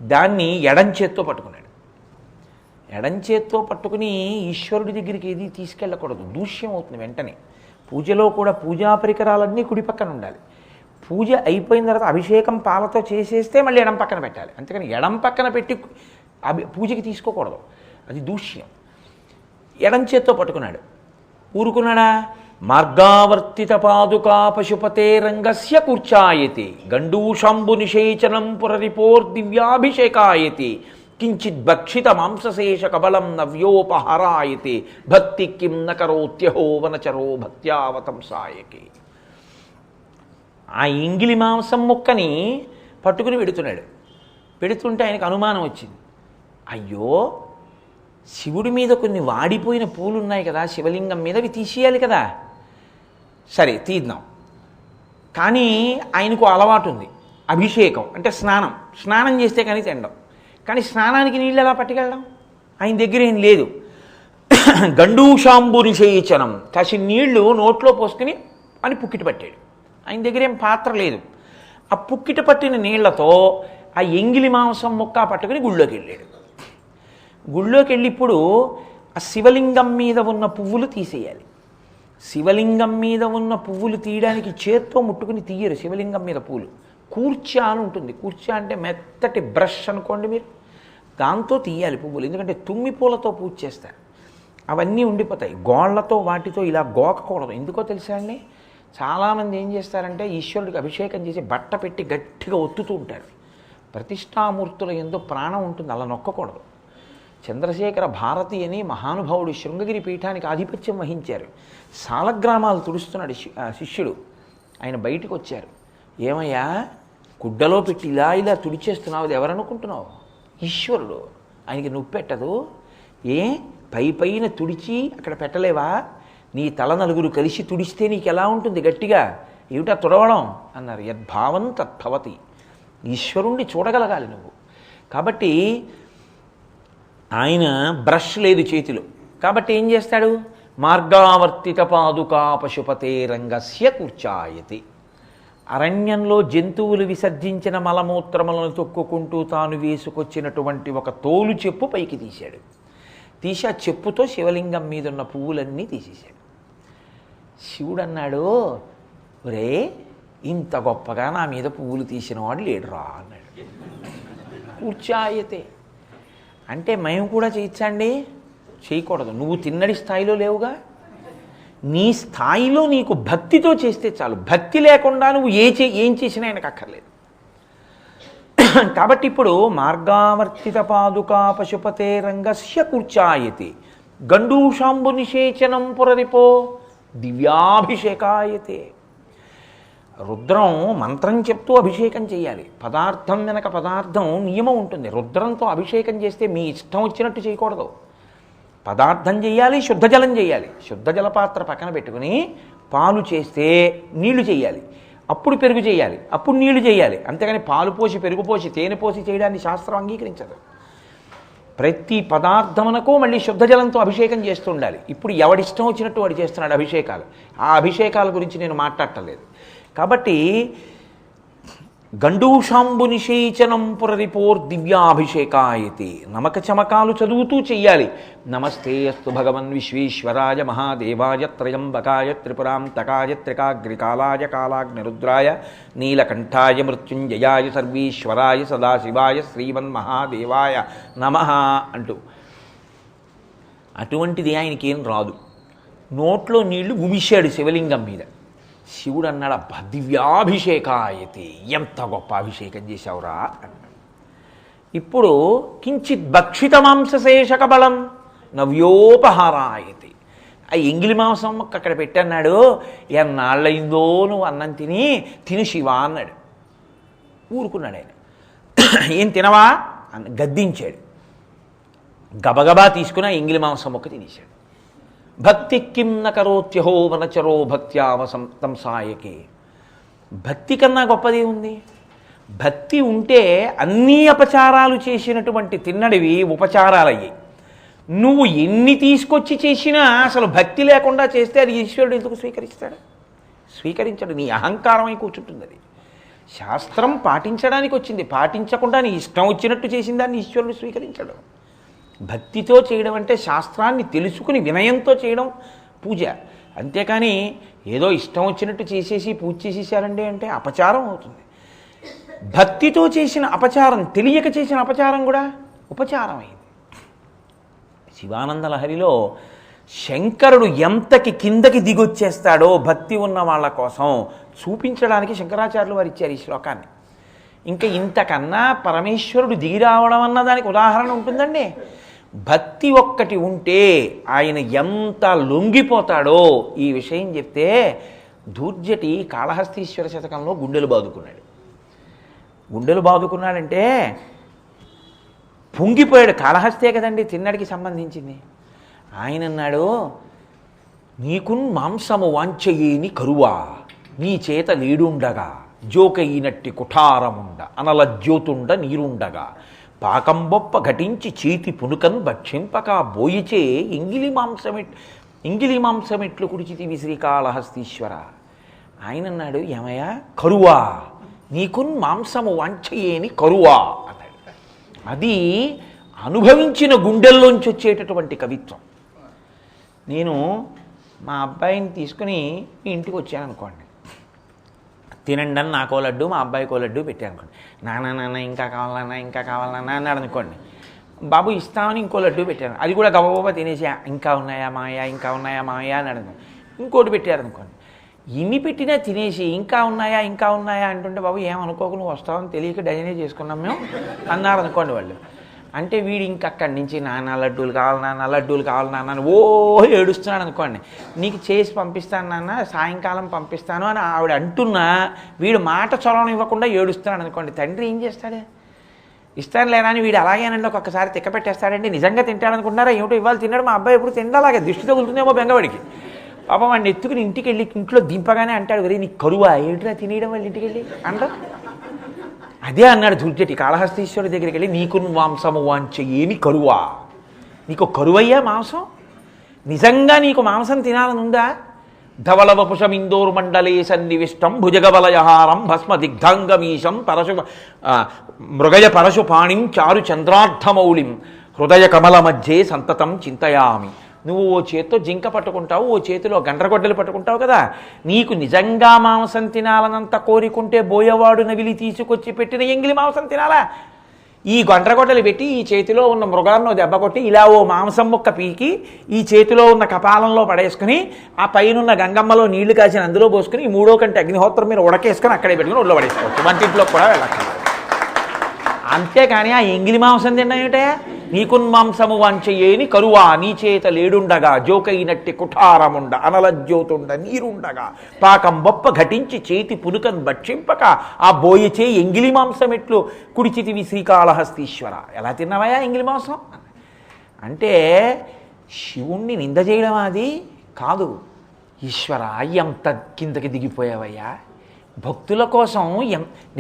దాన్ని ఎడం చేత్తో పట్టుకున్నాడు. ఎడం చేత్తో పట్టుకుని ఈశ్వరుడి దగ్గరికి ఏది తీసుకెళ్ళకూడదు, దూష్యం అవుతుంది వెంటనే. పూజలో కూడా పూజా పరికరాలన్నీ కుడి పక్కన ఉండాలి. పూజ అయిపోయిన తర్వాత అభిషేకం పాలతో చేసేస్తే మళ్ళీ ఎడం పక్కన పెట్టాలి. అంతేకాని ఎడం పక్కన పెట్టి పూజకి తీసుకోకూడదు, అది దూష్యం. ఎడం చేత్తో పట్టుకున్నాడు. ఊరుకున్నాడా? మార్గావర్తిత పాదుకా పశుపతే రంగస్య కూర్చాయతే గండూషంబు నిషేచనం పురరిపోర్దివ్యాభిషేకాయతే కించిత్ భక్షిత మాంసశేష కబలం నవ్యోపహరాయతే భక్తి కిం నకరోత్యహో వనచరో భక్త్యావతంసాయకే. ఆ ఇంగిలి మాంసం ముక్కని పట్టుకుని పెడుతున్నాడు. పెడుతుంటే ఆయనకు అనుమానం వచ్చింది. అయ్యో, శివుడి మీద కొన్ని వాడిపోయిన పూలు ఉన్నాయి కదా శివలింగం మీద, అవి తీసేయాలి కదా. సరే తీద్దాం. కానీ ఆయనకు అలవాటు ఉంది, అభిషేకం అంటే స్నానం చేస్తే కానీ తినడం. కానీ స్నానానికి నీళ్ళు ఎలా పట్టుకెళ్ళడం? ఆయన దగ్గర ఏం లేదు. గండూషాంబు నిషేచనం, కాసి నీళ్లు నోట్లో పోసుకుని అని పుక్కిట పట్టాడు. ఆయన దగ్గర ఏం పాత్ర లేదు. ఆ పుక్కిట పట్టిన నీళ్లతో ఆ ఎంగిలి మాంసం ముక్క పట్టుకుని గుళ్ళోకి వెళ్ళాడు. గుళ్ళోకి వెళ్ళి ఇప్పుడు ఆ శివలింగం మీద ఉన్న పువ్వులు తీసేయాలి. శివలింగం మీద ఉన్న పువ్వులు తీయడానికి చేత్తో ముట్టుకుని తీయరు శివలింగం మీద పూలు. కూర్చా అని ఉంటుంది. కూర్చా అంటే మెత్తటి బ్రష్ అనుకోండి మీరు, దాంతో తీయాలి పువ్వులు. ఎందుకంటే తుమ్మి పూలతో పూజ చేస్తారు, అవన్నీ ఉండిపోతాయి. గోళ్లతో వాటితో ఇలా గోకకూడదు. ఎందుకో తెలుసా అండి, చాలామంది ఏం చేస్తారంటే ఈశ్వరుడికి అభిషేకం చేసి బట్ట పెట్టి గట్టిగా ఒత్తుతూ ఉంటారు. ప్రతిష్టామూర్తుల యందు ప్రాణం ఉంటుంది, అలా నొక్కకూడదు. చంద్రశేఖర భారతి అని మహానుభావుడు శృంగగిరి పీఠానికి ఆధిపత్యం వహించారు. సాలగ్రామాలు తుడుస్తున్నాడు శిష్యుడు. ఆయన బయటకు వచ్చారు. ఏమయ్యా, గుడ్డలో పెట్టి ఇలా ఇలా తుడిచేస్తున్నావు, అది ఎవరనుకుంటున్నావు? ఈశ్వరుడు. ఆయనకి నొప్పి పెట్టదు. పైన తుడిచి అక్కడ పెట్టలేవా? నీ తల నలుగురు కలిసి తుడిస్తే నీకు ఎలా ఉంటుంది గట్టిగా? ఏమిటా తుడవడం అన్నారు. యద్భావం తద్భవతి. ఈశ్వరుణ్ణి చూడగలగాలి నువ్వు. కాబట్టి ఆయన బ్రష్ లేదు చేతిలో. కాబట్టి ఏం చేస్తాడు? మార్గావర్తిత పాదుకా పశుపతే రంగస్య కూర్చాయతి. అరణ్యంలో జంతువులు విసర్జించిన మలమూత్రములను తొక్కుకుంటూ తాను వేసుకొచ్చినటువంటి ఒక తోలు చెప్పు పైకి తీశాడు. తీసి ఆ చెప్పుతో శివలింగం మీద ఉన్న పువ్వులన్నీ తీసేశాడు. శివుడు అన్నాడు, ఒరే ఇంత గొప్పగా నా మీద పువ్వులు తీసినవాడు లేడురా అన్నాడు. కూర్చాయతే అంటే మేము కూడా చేయించండి, చేయకూడదు. నువ్వు తిన్నడి స్థాయిలో లేవుగా, నీ స్థాయిలో నీకు భక్తితో చేస్తే చాలు. భక్తి లేకుండా నువ్వు ఏం చేసినా ఆయనకు అక్కర్లేదు. కాబట్టి ఇప్పుడు మార్గావర్తిత పాదుకా పశుపతే రంగస్య కూర్చాయతి గండూషాంబు నిషేచనం పురరిపో దివ్యాభిషేకాయతే. రుద్రం మంత్రం చెప్తూ అభిషేకం చేయాలి. పదార్థం వెనక పదార్థం నియమం ఉంటుంది. రుద్రంతో అభిషేకం చేస్తే మీ ఇష్టం వచ్చినట్టు చేయకూడదు. పదార్థం చేయాలి, శుద్ధ జలం చేయాలి. శుద్ధ జల పాత్ర పక్కన పెట్టుకుని పాలు చేస్తే నీళ్లు చేయాలి, అప్పుడు పెరుగు చేయాలి, అప్పుడు నీళ్లు చేయాలి. అంతేగాని పాలు పోసి పెరుగు పోసి తేనె పోసి చేయడాన్ని శాస్త్రం అంగీకరించదు. ప్రతి పదార్థమునకు మళ్ళీ శుద్ధ జలంతో అభిషేకం చేస్తూ ఉండాలి. ఇప్పుడు ఎవడిష్టం వచ్చినట్టు వాడు చేస్తున్నాడు అభిషేకాలు. ఆ అభిషేకాల గురించి నేను మాట్లాడటలేదు. కాబట్టి గండూషాంబు నిషేచనం పురరిపోర్ దివ్యాభిషేకాయతి. నమక చమకాలు చదువుతూ చెయ్యాలి. నమస్తే అస్తు భగవన్ విశ్వేశ్వరాయ మహాదేవాయ త్రయంబకాయ త్రిపురాంతకాయ త్రికాగ్రికాలాయ కాలాగ్నిరుద్రాయ నీలకంఠాయ మృత్యుంజయాయ సర్వేశ్వరాయ సదాశివాయ శ్రీమన్మహాదేవాయ నమః అంటూ. అటువంటిది ఆయనకి ఏం రాదు. నోట్లో నీళ్లు ఉమిశాడు శివలింగం మీద. శివుడు అన్నాడు, అబ్బా దివ్యాభిషేకాయతి, ఎంత గొప్ప అభిషేకం చేశావురా అన్నాడు. ఇప్పుడు కించిత్ భక్షిత మాంసశేషక బలం నవ్యోపహారాయతి. ఆ ఎంగిలి మాంసం అక్కడ పెట్టన్నాడు. ఎన్నాళ్ళయిందో నువ్వు అన్నం తిని శివ అన్నాడు. ఊరుకున్నాడు ఆయన. ఏం తినవా అని గద్దించాడు. గబగబా తీసుకుని ఆ ఎంగిలి మాంసం మొక్క తినేశాడు. భక్తి కిం న కరోత్యహో వనచరో భక్త్యావసం సాయకే. భక్తి కన్నా గొప్పది ఉంది. భక్తి ఉంటే అన్ని అపచారాలు చేసినటువంటి తిన్నడివి ఉపచారాలయ్యాయి. నువ్వు ఎన్ని తీసుకొచ్చి చేసినా అసలు భక్తి లేకుండా చేస్తే అది ఈశ్వరుడు ఎందుకు స్వీకరిస్తాడు? స్వీకరించడు. నీ అహంకారమై కూర్చుంటుంది. అది శాస్త్రం పాటించడానికి వచ్చింది. పాటించకుండా నీ ఇష్టం వచ్చినట్టు చేసిన దాన్ని ఈశ్వరుడు స్వీకరించడు. భక్తితో చేయడం అంటే శాస్త్రాన్ని తెలుసుకుని వినయంతో చేయడం పూజ. అంతేకాని ఏదో ఇష్టం వచ్చినట్టు చేసేసి పూజ చేసేసారండి అంటే అపచారం అవుతుంది. భక్తితో చేసిన అపచారం, తెలియక చేసిన అపచారం కూడా ఉపచారం అయింది. శివానంద లహరిలో శంకరుడు ఎంతకి కిందకి దిగొచ్చేస్తాడో భక్తి ఉన్న వాళ్ళ కోసం చూపించడానికి శంకరాచార్యులు వారు ఇచ్చారు ఈ శ్లోకాన్ని. ఇంకా ఇంతకన్నా పరమేశ్వరుడు దిగి రావడం అన్న దానికి ఉదాహరణ ఉంటుందండి. భక్తి ఒక్కటి ఉంటే ఆయన ఎంత లొంగిపోతాడో ఈ విషయం చెప్తే ధూర్జటి కాళహస్తీశ్వర శతకంలో గుండెలు బాదుకున్నాడు. గుండెలు బాదుకున్నాడంటే పొంగిపోయాడు. కాళహస్తే కదండి తిన్నడికి సంబంధించింది. ఆయన అన్నాడు, నీకున్ మాంసము వాంఛయేని కరువా, నీ చేత లేడుండగా జోకయినట్టి కుఠారముండ అనల జ్యోతుండ నీరుండగా పాకంబొప్ప ఘటించి చేతి పునుకన్ భక్షింపక బోయిచే ఇంగిలి మాంసమెట్లు కుడిచితివి శ్రీకాళహస్తీశ్వర. ఆయన అన్నాడు, ఏమయ్యా కరువా, నీకున్ మాంసము వాంఛయేని కరువా అన్నాడు. అది అనుభవించిన గుండెల్లోంచి వచ్చేటటువంటి కవిత్వం. నేను మా అబ్బాయిని తీసుకుని ఇంటికి వచ్చాను అనుకోండి. తినండి అని నాకో లడ్డు, మా అబ్బాయికో లడ్డు పెట్టాను అనుకోండి. నాన్న ఇంకా కావాలన్నా ఇంకా కావాలన్నా అన్నాడు అనుకోండి. బాబు ఇస్తామని ఇంకో లడ్డు పెట్టాను. అది కూడా గబగబా తినేసి ఇంకా ఉన్నాయా మాయా, ఇంకా ఉన్నాయా మాయా అని అడుగు. ఇంకోటి పెట్టారనుకోండి. ఇన్ని పెట్టినా తినేసి ఇంకా ఉన్నాయా అంటుంటే, బాబు ఏమనుకోకు, నువ్వు వస్తావని తెలియక డజనే చేసుకున్నాం మేము అన్నారు అనుకోండి వాళ్ళు. అంటే వీడు ఇంకక్కడి నుంచి నాన్న లడ్డూలు కావాలి నాన్న ఓ ఏడుస్తున్నాడు అనుకోండి. నీకు చేసి పంపిస్తాను నాన్న, సాయంకాలం పంపిస్తాను అని ఆవిడ అంటున్నా వీడు మాట చొరవనివ్వకుండా ఏడుస్తున్నాడు అనుకోండి. తండ్రి ఏం చేస్తాడు? ఇస్తాను లేనా అని వీడు అలాగేనండి ఒక్కొక్కసారి తిక్క పెట్టేస్తాడండి. నిజంగా తింటాడు అనుకుంటున్నారా? ఏమిటో ఇవాళ తిన్నాడు, మా అబ్బాయి ఎప్పుడు తిండా, అలాగే దిష్టి తగులుతుందేమో బెంగవాడికి. పాపం వాడిని ఎత్తుకుని ఇంటికి వెళ్ళి ఇంట్లో దింపగానే అంటాడు, వరే నీకు కరువా ఏమిటిరా తినేయడం వాళ్ళు ఇంటికి వెళ్ళి అంటారు. అదే అన్నాడు ధూర్జటి కాళహస్తీశ్వరుడి దగ్గరికి వెళ్ళి, నీకు మాంసము వాంఛయేని కరువా, నీకు కరువయ్యా మాంసం? నిజంగా నీకు మాంసం తినాలని ఉందా? ధవళవపుషమిందోరు మండలే సన్నివిష్టం భుజగవలయహారం భస్మ దిగ్ధాంగమీశం మృగయ పరశుపాణిం చారు చంద్రార్థమౌళిం హృదయ కమల మధ్యే సంతతం చింతయామి. నువ్వు ఓ చేతితో జింక పట్టుకుంటావు, ఓ చేతిలో గండ్రగొడ్డలు పట్టుకుంటావు కదా. నీకు నిజంగా మాంసం తినాలనంత కోరికుంటే బోయవాడు నవిలి తీసుకొచ్చి పెట్టిన ఎంగిలి మాంసం తినాలా? ఈ గండ్రగొడ్డలు పెట్టి ఈ చేతిలో ఉన్న మృగాలను దెబ్బ కొట్టి ఇలా ఓ మాంసం ముక్క పీకి ఈ చేతిలో ఉన్న కపాలంలో పడేసుకుని ఆ పైనున్న గంగమ్మలో నీళ్లు కాసిన అందులో పోసుకుని ఈ మూడో కంటే అగ్నిహోత్రం మీద ఉడకేసుకొని అక్కడే పెట్టుకుని ఒళ్ళో పడేసుకోవచ్చు. వంటింట్లో కూడా వెళ్ళక్కర్లేదు. అంతేకాని ఆ ఎంగిలి మాంసం తిన్నా ఏమిటే? నీకున్మాంసము వంచయేని కరువా నీ చేత లేడుండగా జోకైనట్టి కుఠారముండ అనలజ్యోతుండ నీరుండగా పాకం బొప్ప ఘటించి చేతి పునుకన్ భక్షింపక ఆ బోయచే ఎంగిలి మాంసం ఎట్లు కుడిచితివి శ్రీకాళహస్తీశ్వర. ఎలా తిన్నావయ్యా ఎంగిలి మాంసం అంటే శివుణ్ణి నింద చేయడం అది కాదు. ఈశ్వర ఎంత కిందకి దిగిపోయావయ్యా, భక్తుల కోసం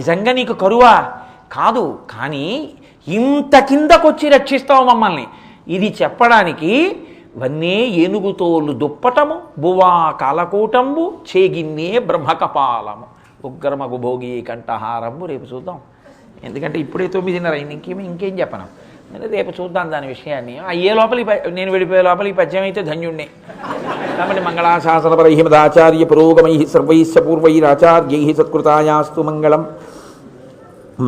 నిజంగా నీకు కరువా కాదు, కానీ ఇంత కిందకొచ్చి రక్షిస్తావు మమ్మల్ని. ఇది చెప్పడానికి వన్నే ఏనుగుతోలు దుప్పటము బువా కాలకూటంబు చేగిన్నే బ్రహ్మకపాలము ఉగ్రమగు భోగి కంఠహారంబు. రేపు చూద్దాం, ఎందుకంటే ఇప్పుడే 9:30 అయింది. ఇంకేం చెప్పను, రేపు చూద్దాం దాని విషయాన్ని. అయ్యే లోపలి నేను వెళ్ళిపోయే లోపల ఈ పద్యం అయితే ధన్యుణ్ణే. కాబట్టి మంగళాశాసనపరై మదాచార్య పురోగమై సర్వైశ్చ పూర్వైరాచార్యై సత్కృతాయాస్తు మంగళం.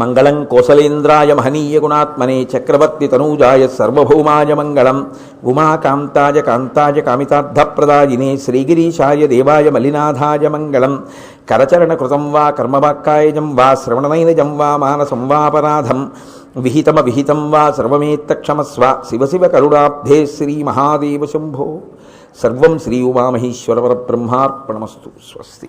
మంగళం కోసలేంద్రాయ మహనీయ గుణాత్మనే చక్రవర్తి తనూజాయ సర్వభౌమాయ మంగళం. ఉమాకాంతాయ కాంతాయ కామితార్థప్రదాయినే శ్రీగిరీశాయ దేవాయ మలినాథాయ మంగళం. కరచరణకృతం వా కర్మవాక్కాయజం వా శ్రవణనైనజం వా మానసం వాపరాధం విహితం వా సర్వమేత్తక్షమస్వ. శివ శివ కరుణాబ్ధే శ్రీ మహాదేవ శంభో. సర్వం శ్రీ ఉమామహేశ్వర పరబ్రహ్మార్పణమస్తు. స్వస్తి.